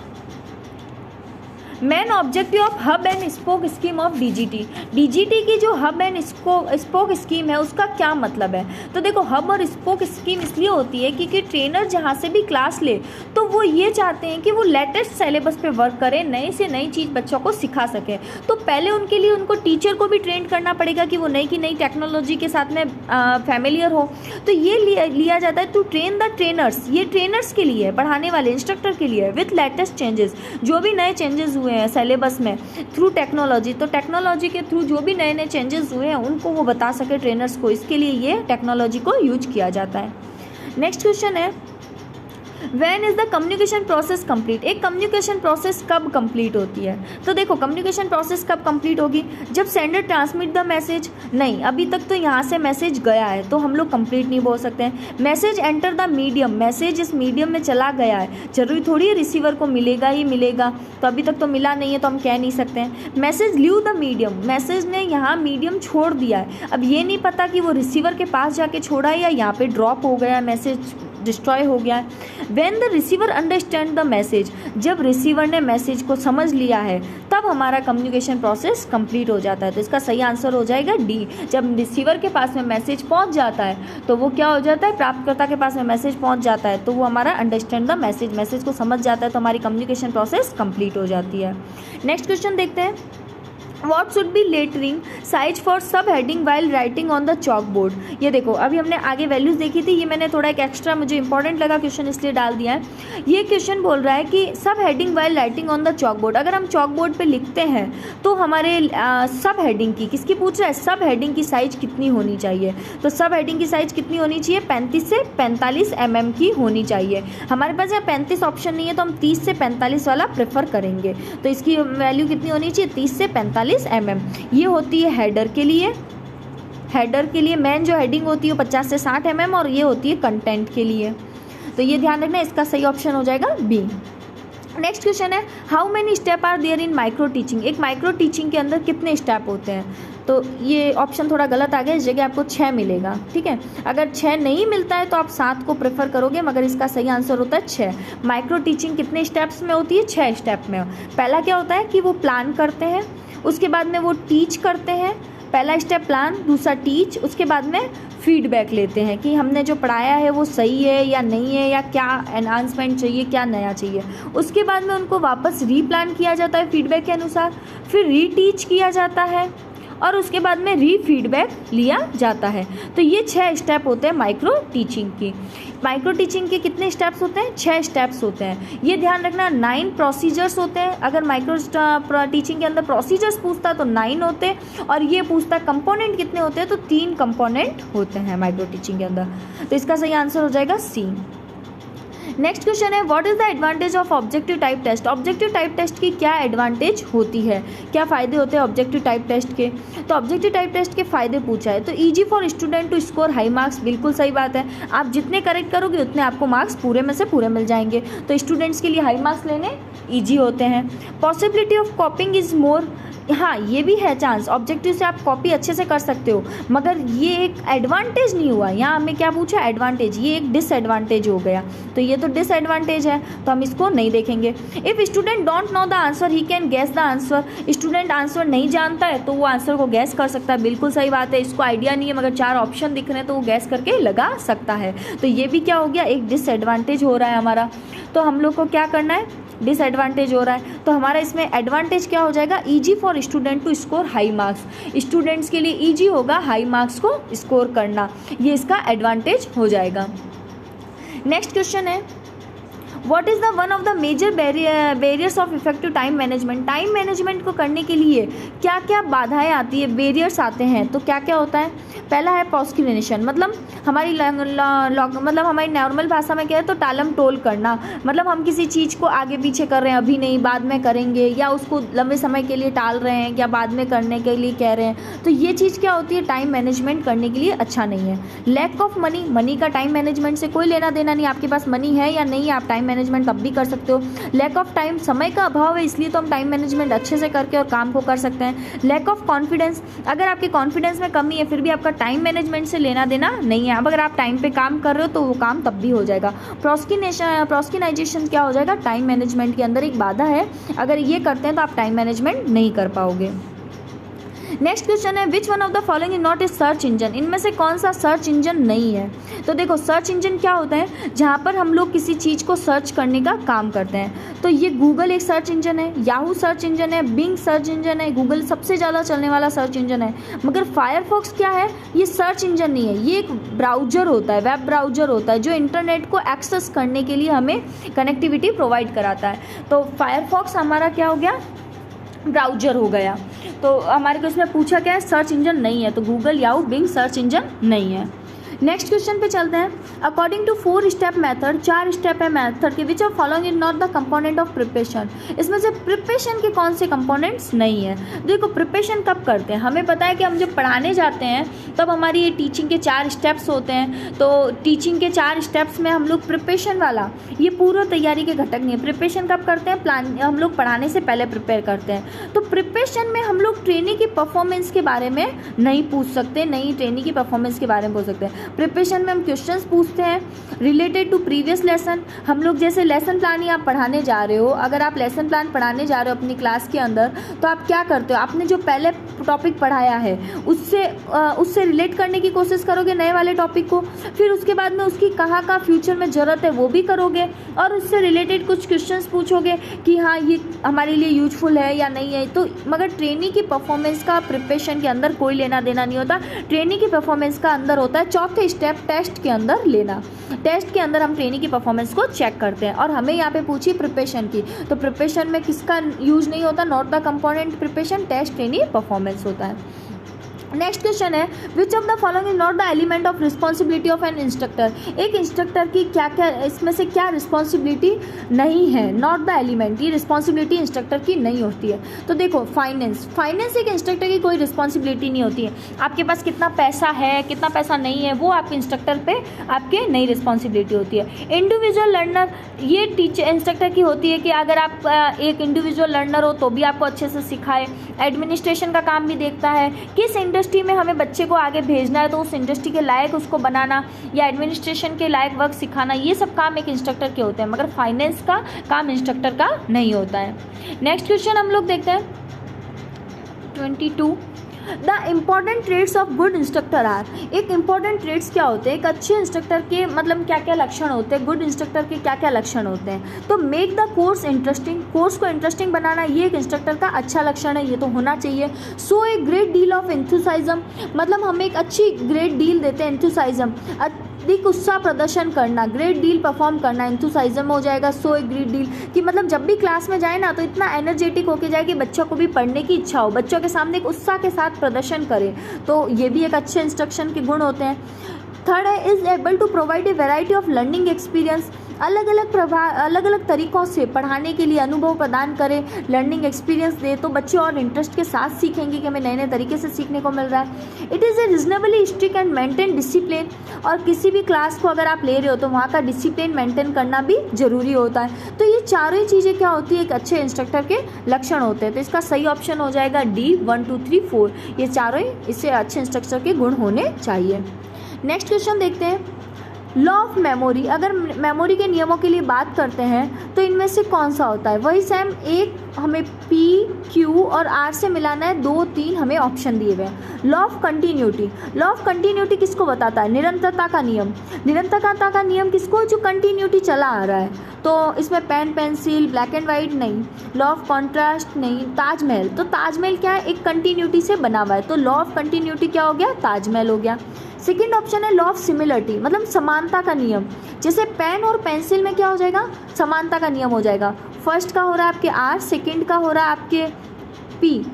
main objective of hub and spoke scheme of DGT. DGT की जो हब एंड स्पोक स्कीम है उसका क्या मतलब है। तो देखो, हब और स्पोक स्कीम इसलिए होती है क्योंकि ट्रेनर जहाँ से भी क्लास ले तो वो ये चाहते हैं कि वो लेटेस्ट सिलेबस पे वर्क करें, नए से नई चीज़ बच्चों को सिखा सकें। तो पहले उनके लिए उनको टीचर को भी ट्रेन करना पड़ेगा कि वो नई की नई टेक्नोलॉजी के साथ में फैमिलियर हो। तो ये लिया जाता है टू ट्रेन द ट्रेनर्स, ये ट्रेनर्स के लिए है, पढ़ाने वाले इंस्ट्रक्टर के लिए है, विथ लेटेस्ट चेंजेस, जो भी नए चेंजेस हुए हैं सिलेबस में थ्रू टेक्नोलॉजी। तो टेक्नोलॉजी के थ्रू जो भी नए नए चेंजेस हुए हैं उनको वो बता सके ट्रेनर्स को, इसके लिए ये टेक्नोलॉजी को यूज किया जाता है। नेक्स्ट क्वेश्चन है when is the communication process complete. एक कम्युनिकेशन प्रोसेस कब कंप्लीट होती है। तो देखो, कम्युनिकेशन प्रोसेस कब कंप्लीट होगी, जब सेंडर ट्रांसमिट द मैसेज। नहीं, अभी तक तो यहाँ से मैसेज गया है तो हम लोग कंप्लीट नहीं बोल सकते हैं। Message enter the medium, message इस मीडियम में चला गया है, जरूरी थोड़ी है रिसीवर को मिलेगा ही मिलेगा, तो अभी तक तो मिला नहीं है तो हम कह नहीं सकते हैं। Message leave the medium, message ने यहाँ मीडियम छोड़ दिया है। अब ये नहीं पता कि वो रिसीवर के पास जाके छोड़ा है या यहाँ पे ड्रॉप हो गया, मैसेज डिस्ट्रॉय हो गया है। When the receiver understand the message, जब रिसीवर ने मैसेज को समझ लिया है तब हमारा कम्युनिकेशन प्रोसेस कंप्लीट हो जाता है। तो इसका सही आंसर हो जाएगा डी। जब रिसीवर के पास में मैसेज पहुंच जाता है तो वो क्या हो जाता है, प्राप्तकर्ता के पास में मैसेज पहुंच जाता है तो वो हमारा अंडरस्टैंड द मैसेज, मैसेज को समझ जाता है तो हमारी कम्युनिकेशन प्रोसेस कंप्लीट हो जाती है। नेक्स्ट क्वेश्चन देखते हैं What should be lettering size for सब heading while writing on the chalkboard। ये देखो, अभी हमने आगे वैल्यूज़ देखी थी, ये मैंने थोड़ा एक एक्स्ट्रा मुझे इंपॉर्टेंट लगा क्वेश्चन इसलिए डाल दिया है। ये क्वेश्चन बोल रहा है कि सब heading while writing on the chalkboard, अगर हम चॉकबोर्ड पे लिखते हैं तो हमारे सब हेडिंग की, किसकी पूछ रहा है, सब हेडिंग की साइज कितनी होनी चाहिए। तो सब हेडिंग की साइज कितनी होनी चाहिए, 35 से 45 mm की होनी चाहिए। हमारे पास यहाँ 35 ऑप्शन नहीं है तो हम 30 से 45 वाला प्रेफर करेंगे। तो इसकी वैल्यू कितनी होनी चाहिए, 30 से 45 mm। ये होती है हेडर के लिए, हेडर के लिए मेन जो हेडिंग होती है 50 से 60 mm, और ये होती है कंटेंट के लिए। तो ये ध्यान रखना, इसका सही ऑप्शन हो जाएगा बी। नेक्स्ट क्वेश्चन है how many step are there in micro teaching. एक माइक्रो टीचिंग के अंदर कितने स्टेप होते हैं। तो ये ऑप्शन थोड़ा गलत आ गया, इस जगह आपको 6 मिलेगा, ठीक है। अगर 6 नहीं मिलता है तो आप 7 को प्रेफर करोगे, मगर इसका सही आंसर होता है 6। माइक्रो टीचिंग कितने स्टेप्स में होती है, 6 स्टेप में। पहला क्या होता है कि वो प्लान करते हैं, उसके बाद में वो टीच करते हैं। पहला स्टेप प्लान, दूसरा टीच, उसके बाद में फीडबैक लेते हैं कि हमने जो पढ़ाया है वो सही है या नहीं है, या क्या एनहांसमेंट चाहिए, क्या नया चाहिए। उसके बाद में उनको वापस रीप्लान किया जाता है फीडबैक के अनुसार, फिर रीटीच किया जाता है और उसके बाद में रीफीडबैक लिया जाता है। तो ये 6 स्टेप होते हैं माइक्रो टीचिंग की। माइक्रो टीचिंग के कितने स्टेप्स होते हैं, 6 स्टेप्स होते हैं। ये ध्यान रखना, 9 प्रोसीजर्स होते हैं। अगर माइक्रो टीचिंग के अंदर प्रोसीजर्स पूछता है तो 9 होते हैं, और ये पूछता है कंपोनेंट कितने होते हैं तो 3 कंपोनेंट होते हैं माइक्रो टीचिंग के अंदर। तो इसका सही आंसर हो जाएगा सी। नेक्स्ट क्वेश्चन है what is the advantage of objective type test. Objective type test की क्या एडवांटेज होती है, क्या फ़ायदे होते हैं ऑब्जेक्टिव टाइप टेस्ट के। तो ऑब्जेक्टिव टाइप टेस्ट के फ़ायदे पूछा है तो easy for student to score high marks, बिल्कुल सही बात है। आप जितने करेक्ट करोगे उतने आपको मार्क्स पूरे में से पूरे मिल जाएंगे, तो स्टूडेंट्स के लिए हाई मार्क्स लेने ईजी होते हैं। पॉसिबिलिटी ऑफ कॉपिंग इज़ मोर, हाँ ये भी है चांस, ऑब्जेक्टिव से आप कॉपी अच्छे से कर सकते हो, मगर ये एक एडवांटेज नहीं हुआ। यहाँ हमें क्या पूछा, एडवांटेज, ये एक डिसएडवांटेज हो गया, तो ये तो डिसएडवांटेज है, तो हम इसको नहीं देखेंगे। If student don't know the answer he can guess the answer, student answer नहीं जानता है तो वो आंसर को गैस कर सकता है। बिल्कुल सही बात है, इसको आइडिया नहीं है मगर 4 ऑप्शन दिख रहे हैं तो वो गैस करके लगा सकता है। तो ये भी क्या हो गया, एक डिसएडवांटेज हो रहा है हमारा। तो हम लोग को क्या करना है, डिसएडवांटेज हो रहा है, तो हमारा इसमें एडवांटेज क्या हो जाएगा, easy for student to score high marks, students के लिए ईजी होगा हाई मार्क्स को स्कोर करना, ये इसका एडवांटेज हो जाएगा। नेक्स्ट क्वेश्चन है, what is the one of the major barriers of effective time management. Time management को करने के लिए क्या क्या बाधाएं आती है, बैरियर्स आते हैं, तो क्या क्या होता है। पहला है प्रोक्रेस्टिनेशन, मतलब हमारी हमारी नॉर्मल भाषा में क्या है तो टालम टोल करना, मतलब हम किसी चीज़ को आगे पीछे कर रहे हैं, अभी नहीं बाद में करेंगे, या उसको लंबे समय के लिए टाल रहे हैं या बाद में करने के लिए कह रहे हैं, तो ये चीज़ क्या होती है, टाइम मैनेजमेंट करने के लिए अच्छा नहीं है। लैक ऑफ मनी, मनी का टाइम मैनेजमेंट से कोई लेना देना नहीं, आपके पास मनी है या नहीं, आप टाइम मैनेजमेंट तब भी कर सकते हो। लैक ऑफ टाइम, समय का अभाव है इसलिए तो हम टाइम मैनेजमेंट अच्छे से करके और काम को कर सकते हैं। लैक ऑफ कॉन्फिडेंस, अगर आपके कॉन्फिडेंस में कमी है फिर भी आपका टाइम मैनेजमेंट से लेना देना नहीं है, अब अगर आप टाइम पे काम कर रहे हो तो वो काम तब भी हो जाएगा। प्रोक्रेस्टिनेशन क्या हो जाएगा, टाइम मैनेजमेंट के अंदर एक बाधा है, अगर ये करते हैं तो आप टाइम मैनेजमेंट नहीं कर पाओगे। नेक्स्ट क्वेश्चन है, which one of the following is not A search engine, इनमें से कौन सा सर्च इंजन नहीं है। तो देखो सर्च इंजन क्या होता है, जहाँ पर हम लोग किसी चीज़ को सर्च करने का काम करते हैं, तो ये गूगल एक सर्च इंजन है, याहू सर्च इंजन है, बिंग सर्च इंजन है, गूगल सबसे ज़्यादा चलने वाला सर्च इंजन है। मगर फायरफॉक्स क्या है, ये सर्च इंजन नहीं है, ये एक ब्राउजर होता है, वेब ब्राउजर होता है जो इंटरनेट को एक्सेस करने के लिए हमें कनेक्टिविटी प्रोवाइड कराता है। तो फायरफॉक्स हमारा क्या हो गया, ब्राउजर हो गया। तो हमारे को इसमें पूछा क्या है, सर्च इंजन नहीं है, तो Google, Yahoo, Bing search engine नहीं है। नेक्स्ट क्वेश्चन पे चलते हैं, according to 4 step method, 4 step है मेथड के, which of following is not the component of preparation, इसमें से प्रिपरेशन के कौन से कंपोनेंट्स नहीं है। देखो प्रिपरेशन कब करते हैं, हमें पता है कि हम जब पढ़ाने जाते हैं तब हमारी ये टीचिंग के 4 स्टेप्स होते हैं, तो टीचिंग के 4 स्टेप्स में हम लोग प्रिपरेशन वाला, ये पूरा तैयारी के घटक नहीं है। प्रिपरेशन कब करते हैं, प्लान, हम लोग पढ़ाने से पहले प्रिपेयर करते हैं। तो प्रिपरेशन में हम लोग ट्रेनिंग की परफॉर्मेंस के बारे में नहीं पूछ सकते, नहीं ट्रेनिंग की परफॉर्मेंस के बारे में पूछ सकते हैं। प्रिपरेशन में हम क्वेश्चंस पूछते हैं रिलेटेड टू प्रीवियस लेसन, हम लोग जैसे लेसन प्लान ही आप पढ़ाने जा रहे हो, अगर आप लेसन प्लान पढ़ाने जा रहे हो अपनी क्लास के अंदर, तो आप क्या करते हो, आपने जो पहले टॉपिक पढ़ाया है उससे रिलेट करने की कोशिश करोगे नए वाले टॉपिक को, फिर उसके बाद में उसकी कहाँ का फ्यूचर में ज़रूरत है वो भी करोगे, और उससे रिलेटेड कुछ क्वेश्चंस पूछोगे कि हाँ ये हमारे लिए यूजफुल है या नहीं है। तो मगर ट्रेनिंग की परफॉर्मेंस का प्रिपरेशन के अंदर कोई लेना देना नहीं होता। ट्रेनिंग की परफॉर्मेंस का अंदर होता है चौथे स्टेप, टेस्ट के अंदर लेना। टेस्ट के अंदर हम ट्रेनिंग की परफॉर्मेंस को चेक करते हैं, और हमें यहाँ पे पूछी प्रिपरेशन की, तो प्रिपरेशन में किसका यूज नहीं होता, not the component preparation, test, training, performance होता है। नेक्स्ट क्वेश्चन है, which of the following is not the element of responsibility of an instructor, एक इंस्ट्रक्टर की क्या क्या, इसमें से क्या रिस्पॉन्सिबिलिटी नहीं है, नॉट द एलिमेंट, ये रिस्पॉन्सिबिलिटी इंस्ट्रक्टर की नहीं होती है। तो देखो फाइनेंस एक इंस्ट्रक्टर की कोई रिस्पॉन्सिबिलिटी नहीं होती है, आपके पास कितना पैसा है कितना पैसा नहीं है वो आपके इंस्ट्रक्टर पे आपके नई रिस्पॉन्सिबिलिटी होती है। इंडिविजुअल लर्नर, ये टीचर इंस्ट्रक्टर की होती है कि अगर आप एक इंडिविजुअल लर्नर हो तो भी आपको अच्छे से सिखाए। एडमिनिस्ट्रेशन का काम भी देखता है, किस इंडस्ट्री में हमें बच्चे को आगे भेजना है तो उस इंडस्ट्री के लायक उसको बनाना या एडमिनिस्ट्रेशन के लायक वर्क सिखाना, ये सब काम एक इंस्ट्रक्टर के होते हैं, मगर फाइनेंस का काम इंस्ट्रक्टर का नहीं होता है। नेक्स्ट क्वेश्चन हम लोग देखते हैं 22, the important traits of good instructor are, एक इम्पॉर्टेंट ट्रेड्स क्या होते हैं, एक अच्छे इंस्ट्रक्टर के मतलब क्या क्या लक्षण होते हैं, गुड इंस्ट्रक्टर के क्या क्या लक्षण होते हैं। तो make the course interesting, course को इंटरेस्टिंग बनाना ये एक इंस्ट्रक्टर का अच्छा लक्षण है, ये तो होना चाहिए। सो ए ग्रेट डील ऑफ एंथुसाइज्म, मतलब हम एक अच्छी ग्रेट डील देते हैं, एंथुसाइज्म अधिक उत्साह प्रदर्शन करना, ग्रेट डील परफॉर्म करना, एंथुसाइज्म हो जाएगा। सो ए ग्रेट डील कि मतलब जब भी क्लास में जाए ना तो इतना एनर्जेटिक होके जाए कि बच्चों को भी पढ़ने की इच्छा हो, बच्चों के सामने एक उत्साह के साथ प्रदर्शन करें, तो ये भी एक अच्छे इंस्ट्रक्शन के गुण होते हैं। थर्ड है, is able to provide a variety of learning experience, अलग अलग तरीक़ों से पढ़ाने के लिए अनुभव प्रदान करें, लर्निंग एक्सपीरियंस दे, तो बच्चे और इंटरेस्ट के साथ सीखेंगे कि हमें नए नए तरीके से सीखने को मिल रहा है। It is a reasonably strict and maintain discipline, और किसी भी क्लास को अगर आप ले रहे हो तो वहाँ का डिसिप्लिन मेंटेन करना भी ज़रूरी होता है। तो ये चारों ही चीज़ें क्या होती है, एक अच्छे इंस्ट्रक्टर के लक्षण होते हैं। तो इसका सही ऑप्शन हो जाएगा डी, 1 2 3 4, ये चारों ही इससे अच्छे इंस्ट्रक्टर के गुण होने चाहिए। नेक्स्ट क्वेश्चन देखते हैं, लॉ ऑफ मेमोरी, अगर मेमोरी के नियमों के लिए बात करते हैं तो इनमें से कौन सा होता है। वही सेम, एक हमें पी, क्यू और आर से मिलाना है, 2 3 हमें ऑप्शन दिए हुए हैं। Law of continuity, law of continuity किसको बताता है, निरंतरता का नियम। निरंतरता का नियम किसको, जो कंटिन्यूटी चला आ रहा है। तो इसमें pen pencil, black and white नहीं, लॉ ऑफ कॉन्ट्रास्ट नहीं, ताजमहल, तो ताजमहल क्या है, एक कंटिन्यूटी से बना हुआ है, तो लॉ ऑफ कंटिन्यूटी क्या हो गया, ताजमहल हो गया। सेकेंड ऑप्शन है लॉ ऑफ सिमिलरिटी, मतलब समानता का नियम। जैसे पेन और पेंसिल में क्या हो जाएगा, समानता का नियम हो जाएगा। फर्स्ट का हो रहा है आपके आर, सेकेंड का हो रहा है आपके पी।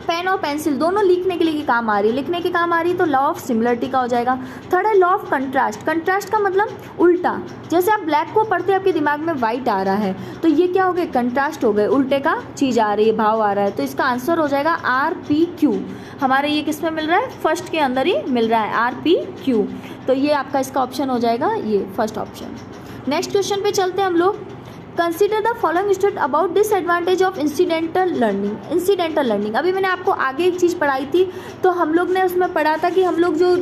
पेन और पेंसिल दोनों लिखने के लिए काम आ रही है, लिखने के काम आ रही है, तो लॉ ऑफ सिमिलरिटी का हो जाएगा। थर्ड है लॉ ऑफ कंट्रास्ट, कंट्रास्ट का मतलब उल्टा, जैसे आप ब्लैक को पढ़ते हैं आपके दिमाग में वाइट आ रहा है, तो ये क्या हो गए, कंट्रास्ट हो गए, उल्टे का चीज़ आ रही है, भाव आ रहा है। तो इसका आंसर हो जाएगा आर पी क्यू। हमारे ये किस में मिल रहा है, फर्स्ट के अंदर ही मिल रहा है, आर पी क्यू। तो ये आपका इसका ऑप्शन हो जाएगा ये फर्स्ट ऑप्शन। नेक्स्ट क्वेश्चन पे चलते हैं हम लोग। Consider the following state about disadvantage of incidental learning. Incidental learning, अभी मैंने आपको आगे एक चीज़ पढ़ाई थी, तो हम लोग ने उसमें पढ़ा था कि हम लोग जो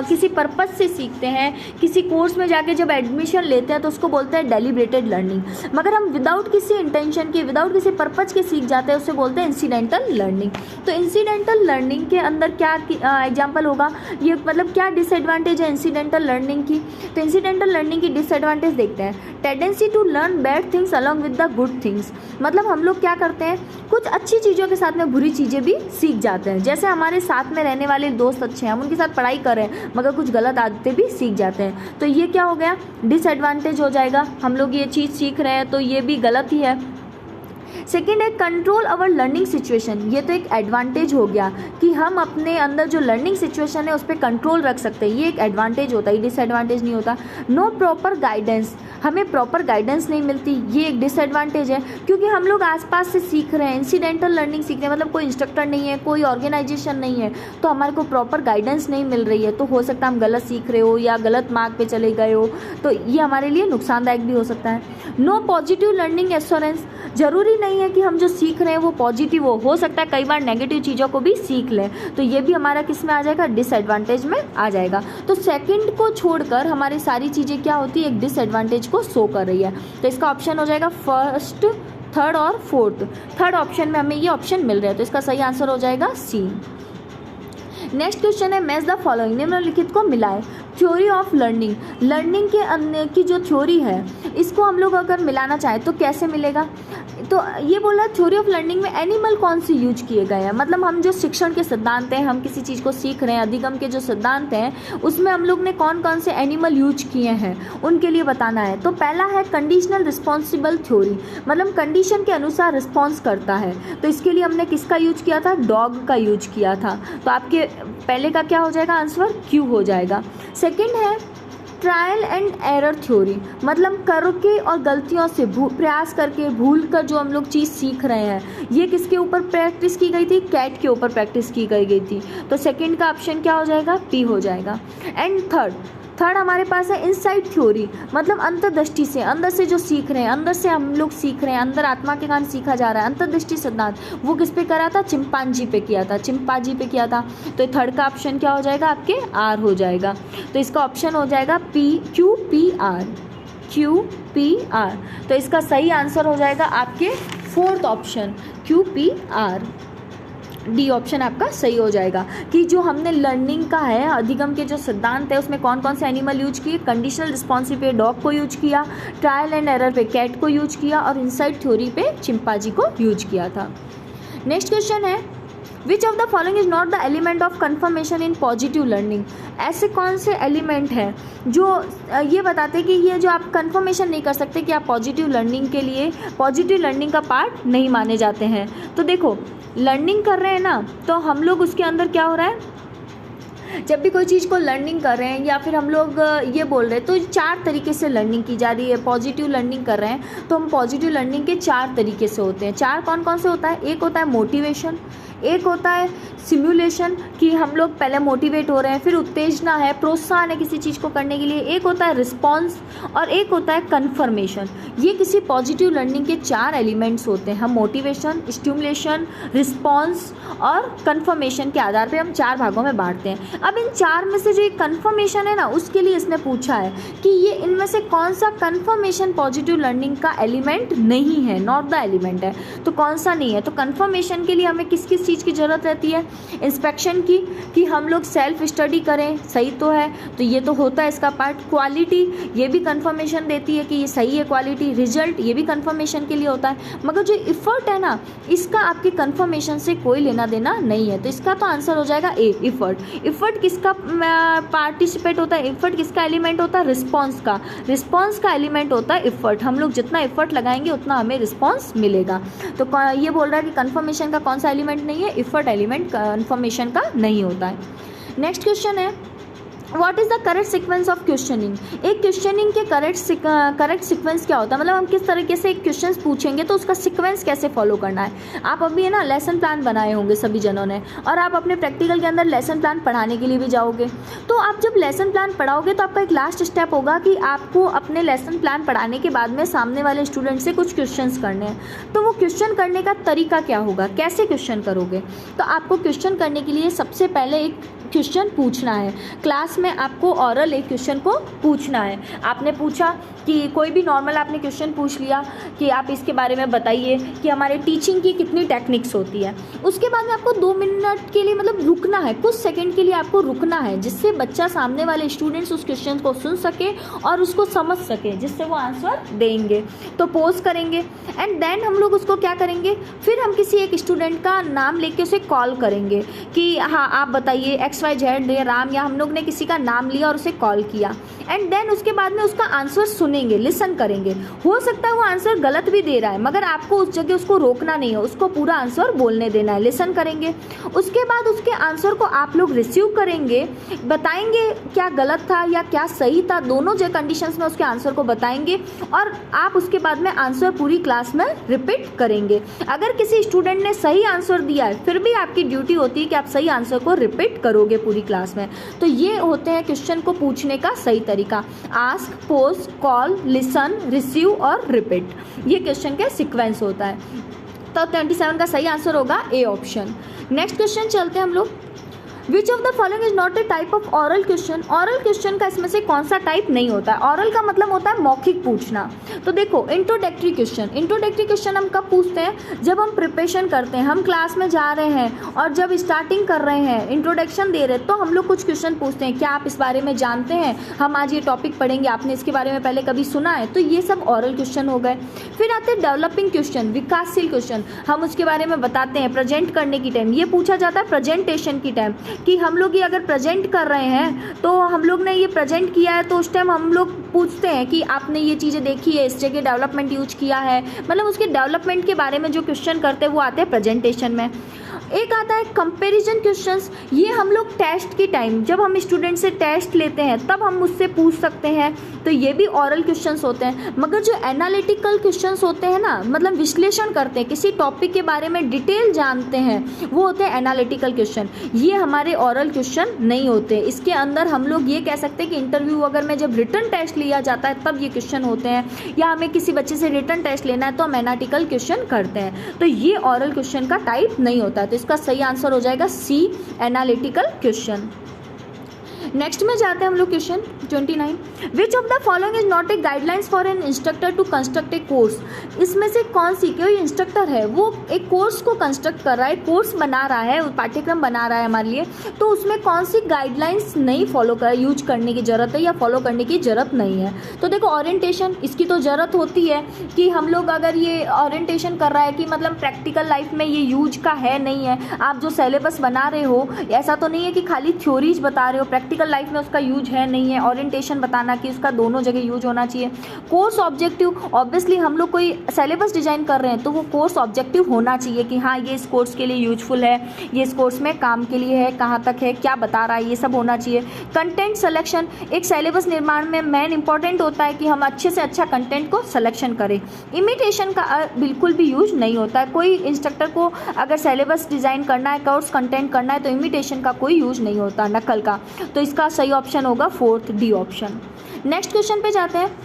किसी पर्पज़ से सीखते हैं, किसी कोर्स में जाके जब एडमिशन लेते हैं तो उसको बोलते हैं डेलिब्रेटेड लर्निंग। मगर हम विदाउट किसी इंटेंशन के, विदाउट किसी पर्पज़ के सीख जाते हैं, उससे बोलते हैं इंसिडेंटल लर्निंग। तो इंसिडेंटल लर्निंग के अंदर क्या एग्जाम्पल होगा, ये मतलब क्या डिसएडवांटेज है इंसिडेंटल लर्निंग की। तो इंसिडेंटल लर्निंग की डिसएडवांटेज देखते हैं। Tendency to learn bad things along with the good things, मतलब हम लोग क्या करते हैं, कुछ अच्छी चीज़ों के साथ में बुरी चीज़ें भी सीख जाते हैं। जैसे हमारे साथ में रहने वाले दोस्त अच्छे हैं, हम उनके साथ पढ़ाई कर रहे हैं, मगर कुछ गलत आदतें भी सीख जाते हैं, तो ये क्या हो गया, डिसएडवांटेज हो जाएगा। हम लोग ये चीज़ सीख रहे हैं तो ये भी गलत ही है। सेकेंड है कंट्रोल अवर लर्निंग सिचुएशन, ये तो एक एडवांटेज हो गया कि हम अपने अंदर जो लर्निंग सिचुएशन है उस पर कंट्रोल रख सकते हैं, ये एक एडवांटेज होता है, डिसएडवांटेज नहीं होता। नो प्रॉपर गाइडेंस, हमें प्रॉपर गाइडेंस नहीं मिलती, ये एक डिसएडवांटेज है, क्योंकि हम लोग आसपास से सीख रहे हैं, इंसिडेंटल लर्निंग सीख रहे हैं, मतलब कोई इंस्ट्रक्टर नहीं है, कोई ऑर्गेनाइजेशन नहीं है, तो हमारे को प्रॉपर गाइडेंस नहीं मिल रही है, तो हो सकता है हम गलत सीख रहे हो या गलत मार्ग पे चले गए हो, तो ये हमारे लिए नुकसानदायक भी हो सकता है। नो पॉजिटिव लर्निंग एश्योरेंस, जरूरी नहीं है कि हम जो सीख रहे हैं वो पॉजिटिव हो सकता है कई बार नेगेटिव चीज़ों को भी सीख लें, तो ये भी हमारा किस में आ जाएगा, डिसएडवांटेज में आ जाएगा। तो सेकंड को छोड़कर हमारी सारी चीज़ें क्या होती है, एक डिसएडवांटेज को शो कर रही है, तो इसका ऑप्शन हो जाएगा फर्स्ट, थर्ड और फोर्थ। थर्ड ऑप्शन में हमें ये ऑप्शन मिल रहा है, तो इसका सही आंसर हो जाएगा सी। नेक्स्ट क्वेश्चन है मैच द फॉलोइंग, निम्नलिखित को मिलाए। थ्योरी ऑफ लर्निंग, लर्निंग के अन्य की जो थ्योरी है इसको हम लोग अगर मिलाना चाहें तो कैसे मिलेगा, तो ये बोला थ्योरी ऑफ लर्निंग में एनिमल कौन से यूज किए गए हैं, मतलब हम जो शिक्षण के सिद्धांत हैं, हम किसी चीज़ को सीख रहे हैं, अधिगम के जो सिद्धांत हैं उसमें हम लोग ने कौन कौन से एनिमल यूज किए हैं उनके लिए बताना है। तो पहला है कंडीशनल रिस्पॉन्सिबल थ्योरी, मतलब कंडीशन के अनुसार रिस्पॉन्स करता है, तो इसके लिए हमने किसका यूज किया था, डॉग का यूज किया था, तो आपके पहले का क्या हो जाएगा, आंसर क्यू हो जाएगा। सेकेंड है ट्रायल एंड एरर थ्योरी, मतलब करके और गलतियों से प्रयास करके भूल कर जो हम लोग चीज़ सीख रहे हैं, ये किसके ऊपर प्रैक्टिस की गई थी, कैट के ऊपर प्रैक्टिस की गई थी, तो सेकंड का ऑप्शन क्या हो जाएगा, पी हो जाएगा। एंड थर्ड हमारे पास है इनसाइट थ्योरी, मतलब अंतर्दृष्टि से, अंदर से जो सीख रहे हैं, अंदर से हम लोग सीख रहे हैं, अंदर आत्मा के कारण सीखा जा रहा है, अंतर्दृष्टि सिद्धांत, वो किस पे करा था, चिंपांजी पे किया था, चिंपांजी पे किया था, तो थर्ड का ऑप्शन क्या हो जाएगा, आपके आर हो जाएगा, तो इसका ऑप्शन हो जाएगा पी, क्यू पी आर, तो इसका सही आंसर हो जाएगा आपके fourth option Q P R, D option आपका सही हो जाएगा। कि जो हमने लर्निंग का है, अधिगम के जो सिद्धांत है उसमें कौन कौन से एनिमल यूज किए, कंडीशनल रिस्पॉन्सिव पे डॉग को यूज किया, ट्रायल एंड एरर पे कैट को यूज किया और इनसाइट थ्योरी पे चिंपांजी को यूज किया था। नेक्स्ट क्वेश्चन है which of the following is not the element of confirmation in positive learning, ऐसे कौन से एलिमेंट हैं जो ये बताते हैं कि ये जो आप कन्फर्मेशन नहीं कर सकते कि आप पॉजिटिव लर्निंग के लिए पॉजिटिव लर्निंग का पार्ट नहीं माने जाते हैं। तो देखो लर्निंग कर रहे हैं ना, तो हम लोग उसके अंदर क्या हो रहा है, जब भी कोई चीज़ को लर्निंग कर रहे हैं या फिर हम लोग ये बोल रहे हैं, तो 4 तरीके से लर्निंग की जा रही है। पॉजिटिव लर्निंग कर रहे हैं तो हम पॉजिटिव लर्निंग के 4 तरीके से होते हैं। 4 कौन कौन से होता है, एक होता है मोटिवेशन, एक होता है सिमुलेशन कि हम लोग पहले मोटिवेट हो रहे हैं, फिर उत्तेजना है, प्रोत्साहन है किसी चीज़ को करने के लिए। एक होता है रिस्पॉन्स और एक होता है कन्फर्मेशन। ये किसी पॉजिटिव लर्निंग के 4 एलिमेंट्स होते हैं। हम मोटिवेशन, स्टिमुलेशन, रिस्पॉन्स और कन्फर्मेशन के आधार पे हम 4 भागों में बांटते हैं। अब इन 4 में से जो एक कन्फर्मेशन है ना, उसके लिए इसने पूछा है कि ये इनमें से कौन सा कन्फर्मेशन पॉजिटिव लर्निंग का एलिमेंट नहीं है, नॉट द एलिमेंट है, तो कौन सा नहीं है। तो कन्फर्मेशन के लिए हमें किस किस चीज़ की ज़रूरत रहती है? इंस्पेक्शन की, कि हम लोग सेल्फ स्टडी करें, सही तो है, तो ये तो होता है इसका पार्ट। क्वालिटी, ये भी कन्फर्मेशन देती है कि ये सही है क्वालिटी। रिजल्ट, ये भी कन्फर्मेशन के लिए होता है। मगर जो इफ़र्ट है ना, इसका आपके कन्फर्मेशन से कोई लेना देना नहीं है। तो इसका तो आंसर हो जाएगा ए, इफ़र्ट। इफ़र्ट किसका पार्टिसिपेट होता है? इफ़र्ट किसका एलिमेंट होता है? रिस्पॉन्स का। रिस्पॉन्स का एलिमेंट होता है इफ़र्ट। हम लोग जितना इफ़र्ट लगाएंगे उतना हमें रिस्पॉन्स मिलेगा। तो ये बोल रहा है कि कन्फर्मेशन का कौन सा एलिमेंट नहीं है? इफ़र्ट एलिमेंट कन्फर्मेशन का नहीं होता है। नेक्स्ट क्वेश्चन है, what is the correct sequence of questioning? एक क्वेश्चनिंग के करेक्ट सीक्वेंस क्या होता है? मतलब हम किस तरीके से एक क्वेश्चन पूछेंगे तो उसका सीक्वेंस कैसे फॉलो करना है। आप अभी है ना लेसन प्लान बनाए होंगे सभी जनों ने, और आप अपने प्रैक्टिकल के अंदर लेसन प्लान पढ़ाने के लिए भी जाओगे। तो आप जब लेसन प्लान पढ़ाओगे तो आपका एक लास्ट स्टेप होगा कि आपको अपने लेसन प्लान पढ़ाने के बाद में सामने वाले स्टूडेंट से कुछ क्वेश्चंस करने हैं। तो वो क्वेश्चन करने का तरीका क्या होगा, कैसे क्वेश्चन करोगे? तो आपको क्वेश्चन करने के लिए सबसे पहले एक क्वेश्चन पूछना है। क्लास में आपको ऑरल एक क्वेश्चन को पूछना है। आपने पूछा कि कोई भी नॉर्मल आपने क्वेश्चन पूछ लिया कि आप इसके बारे में बताइए कि हमारे टीचिंग की कितनी टेक्निक्स होती है। उसके बाद में आपको 2 मिनट के लिए मतलब रुकना है, कुछ सेकंड के लिए आपको रुकना है, जिससे बच्चा, सामने वाले स्टूडेंट्स उस क्वेश्चन को सुन सके और उसको समझ सके, जिससे वो आंसर देंगे। तो पोज करेंगे एंड देन हम लोग उसको क्या करेंगे, फिर हम किसी एक स्टूडेंट का नाम लेके उसे कॉल करेंगे कि हाँ आप बताइए XYZ या राम, या हम लोग ने किसी का नाम लिया और उसे कॉल किया। एंड देन उसके बाद में उसका आंसर सुनेंगे, लिसन करेंगे। हो सकता है वो आंसर गलत भी दे रहा है, मगर आपको उस जगह उसको रोकना नहीं है, उसको पूरा आंसर बोलने देना है। लिसन करेंगे, उसके बाद उसके आंसर को आप लोग रिसीव करेंगे, बताएंगे क्या गलत था या क्या सही था, दोनों जो कंडीशंस में उसके आंसर को बताएंगे, और आप उसके बाद में आंसर पूरी क्लास में रिपीट करेंगे। अगर किसी स्टूडेंट ने सही आंसर दिया है, फिर भी आपकी ड्यूटी होती है कि आप सही आंसर को रिपीट करोगे पूरी क्लास में। तो ये होते हैं क्वेश्चन को पूछने का सही तरीका। Ask, pose, call, listen, receive और रिपीट, ये क्वेश्चन का सीक्वेंस होता है। तो 27 का सही आंसर होगा ए ऑप्शन। नेक्स्ट क्वेश्चन चलते हैं हम लोग। Which of the following is not a type of oral question? Oral question का इसमें से कौन सा टाइप नहीं होता है? ऑरल का मतलब होता है मौखिक पूछना। तो देखो, इंट्रोडक्टरी क्वेश्चन, इंट्रोडक्टरी क्वेश्चन हम कब पूछते हैं? जब हम प्रिपरेशन करते हैं, हम क्लास में जा रहे हैं और जब स्टार्टिंग कर रहे हैं, इंट्रोडक्शन दे रहे हैं, तो हम लोग कुछ क्वेश्चन पूछते हैं, क्या आप इस बारे में जानते हैं, हम आज ये टॉपिक पढ़ेंगे, आपने इसके बारे में पहले कभी सुना है? तो ये सब ऑरल क्वेश्चन हो गए। फिर आते हैं डेवलपिंग क्वेश्चन, विकासशील क्वेश्चन, हम उसके बारे में बताते हैं प्रेजेंट करने की टाइम। ये पूछा जाता है प्रेजेंटेशन की टाइम, कि हम लोग ये अगर प्रेजेंट कर रहे हैं तो हम लोग ने ये प्रेजेंट किया है, तो उस टाइम हम लोग पूछते हैं कि आपने ये चीज़ें देखी है, इस जगह डेवलपमेंट यूज किया है, मतलब उसके डेवलपमेंट के बारे में जो क्वेश्चन करते हैं वो आते हैं प्रेजेंटेशन में। एक आता है कंपैरिजन क्वेश्चंस, ये हम लोग टेस्ट की टाइम, जब हम स्टूडेंट से टेस्ट लेते हैं तब हम उससे पूछ सकते हैं, तो ये भी ऑरल क्वेश्चंस होते हैं। मगर जो एनालिटिकल क्वेश्चंस होते हैं ना, मतलब विश्लेषण करते हैं, किसी टॉपिक के बारे में डिटेल जानते हैं, वो होते हैं एनालिटिकल क्वेश्चन। ये हमारे ऑरल क्वेश्चन नहीं होते। इसके अंदर हम लोग ये कह सकते हैं कि इंटरव्यू वगैरह में जब रिटन टेस्ट लिया जाता है तब ये क्वेश्चन होते हैं, या हमें किसी बच्चे से रिटन टेस्ट लेना है तो हम एनालिटिकल क्वेश्चन करते हैं। तो ये ऑरल क्वेश्चन का टाइप नहीं होता है। तो इसका सही आंसर हो जाएगा सी, एनालिटिकल क्वेश्चन। नेक्स्ट में जाते हैं हम लोग question 29। Which of the following is not a guidelines for an instructor to construct a course? इसमें से कौन सी, कोई इंस्ट्रक्टर है वो एक कोर्स को कंस्ट्रक्ट कर रहा है, कोर्स बना रहा है, पाठ्यक्रम बना रहा है हमारे लिए, तो उसमें कौन सी गाइडलाइंस नहीं फॉलो कर, यूज करने की ज़रूरत है या फॉलो करने की ज़रूरत नहीं है? तो देखो, ओरिएंटेशन, इसकी तो ज़रूरत होती है कि हम लोग अगर ये ओरिएंटेशन कर रहा है कि मतलब प्रैक्टिकल लाइफ में ये यूज का है नहीं है, आप जो सिलेबस बना रहे हो ऐसा तो नहीं है कि खाली थ्योरीज बता रहे हो, प्रैक्टिकल प्रैक्टिकल लाइफ में उसका यूज है नहीं है, ओरिएंटेशन बताना कि उसका दोनों जगह यूज होना चाहिए। कोर्स ऑब्जेक्टिव, ऑब्वियसली हम लोग कोई सिलेबस डिजाइन कर रहे हैं तो वो कोर्स ऑब्जेक्टिव होना चाहिए कि हाँ ये इस कोर्स के लिए यूजफुल है, ये इस कोर्स में काम के लिए है, कहाँ तक है, क्या बता रहा है, ये सब होना चाहिए। कंटेंट सिलेक्शन, एक सिलेबस निर्माण में मेन इंपॉर्टेंट होता है कि हम अच्छे से अच्छा कंटेंट को सिलेक्शन करें। इमिटेशन का बिल्कुल भी यूज नहीं होता है। कोई इंस्ट्रक्टर को अगर सिलेबस डिज़ाइन करना है, कोर्स कंटेंट करना है तो इमिटेशन का कोई यूज नहीं होता, नकल का। तो इसका सही ऑप्शन होगा 4th D option. Next question पे जाते हैं।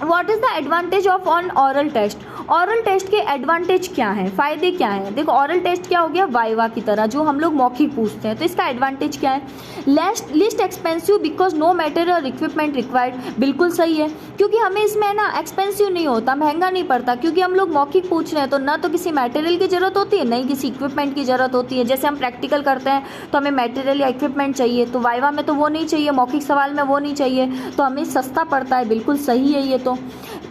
What is the advantage of on oral test? Oral test के एडवांटेज क्या हैं, फ़ायदे क्या हैं? देखो ऑरल टेस्ट क्या हो गया, वाइवा की तरह जो हम लोग मौखिक पूछते हैं, तो इसका एडवांटेज क्या है? Least expensive because no material equipment required, बिल्कुल सही है, क्योंकि हमें इसमें ना एक्सपेंसिव नहीं होता, महंगा नहीं पड़ता, क्योंकि हम लोग मौखिक पूछ रहे हैं तो ना तो किसी मटेरियल की ज़रूरत होती है, नहीं किसी इक्विपमेंट की ज़रूरत होती है। जैसे हम प्रैक्टिकल करते हैं तो हमें मटेरियल या इक्विपमेंट चाहिए, तो वाइवा में तो वो नहीं चाहिए, मौखिक सवाल में वो नहीं चाहिए, तो हमें सस्ता पड़ता है, बिल्कुल सही है ये तो।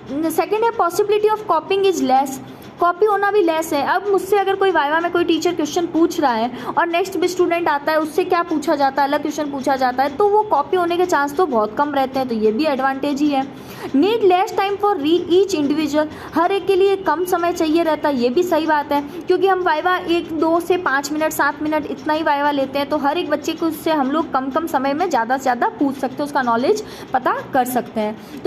सेकेंड है possibility of कॉपिंग is less, copy होना भी लेस है। अब मुझसे अगर कोई वाइवा में कोई टीचर क्वेश्चन पूछ रहा है और नेक्स्ट भी स्टूडेंट आता है, उससे क्या पूछा जाता है, अलग क्वेश्चन पूछा जाता है, तो वो कॉपी होने के चांस तो बहुत कम रहते हैं, तो ये भी एडवांटेज ही है। Need less time for each individual, हर एक के लिए कम समय चाहिए रहता है, ये भी सही बात है, क्योंकि हम वाइवा 1, 2 से 5 मिनट 7 मिनट इतना ही वाइवा लेते हैं, तो हर एक बच्चे को उससे हम लोग कम समय में ज़्यादा से ज़्यादा पूछ सकते हैं, उसका नॉलेज पता कर सकते हैं।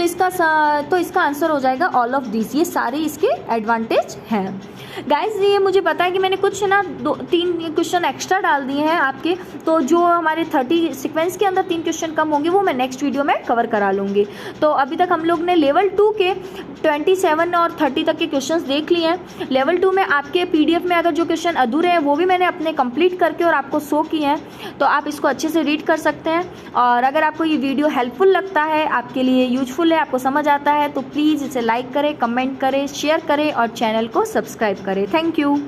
तो इसका आंसर हो जाएगा ऑल ऑफ दिस, ये सारे इसके एडवांटेज हैं। गाइज ये मुझे पता है कि मैंने कुछ ना 2-3 क्वेश्चन एक्स्ट्रा डाल दिए हैं आपके, तो जो हमारे 30 सीक्वेंस के अंदर 3 क्वेश्चन कम होंगे वो मैं नेक्स्ट वीडियो में कवर करा लूँगी। तो अभी तक हम लोग ने लेवल 2 के 27 और 30 तक के क्वेश्चंस देख लिए हैं। लेवल 2 में आपके PDF में अगर जो क्वेश्चन अधूरे हैं वो भी मैंने अपने कंप्लीट करके और आपको शो किए हैं, तो आप इसको अच्छे से रीड कर सकते हैं। और अगर आपको ये वीडियो हेल्पफुल लगता है, आपके लिए यूजफुल है, आपको समझ आता है, तो प्लीज़ इसे लाइक करें, कमेंट करें, शेयर करें और चैनल को सब्सक्राइब करें। Thank you.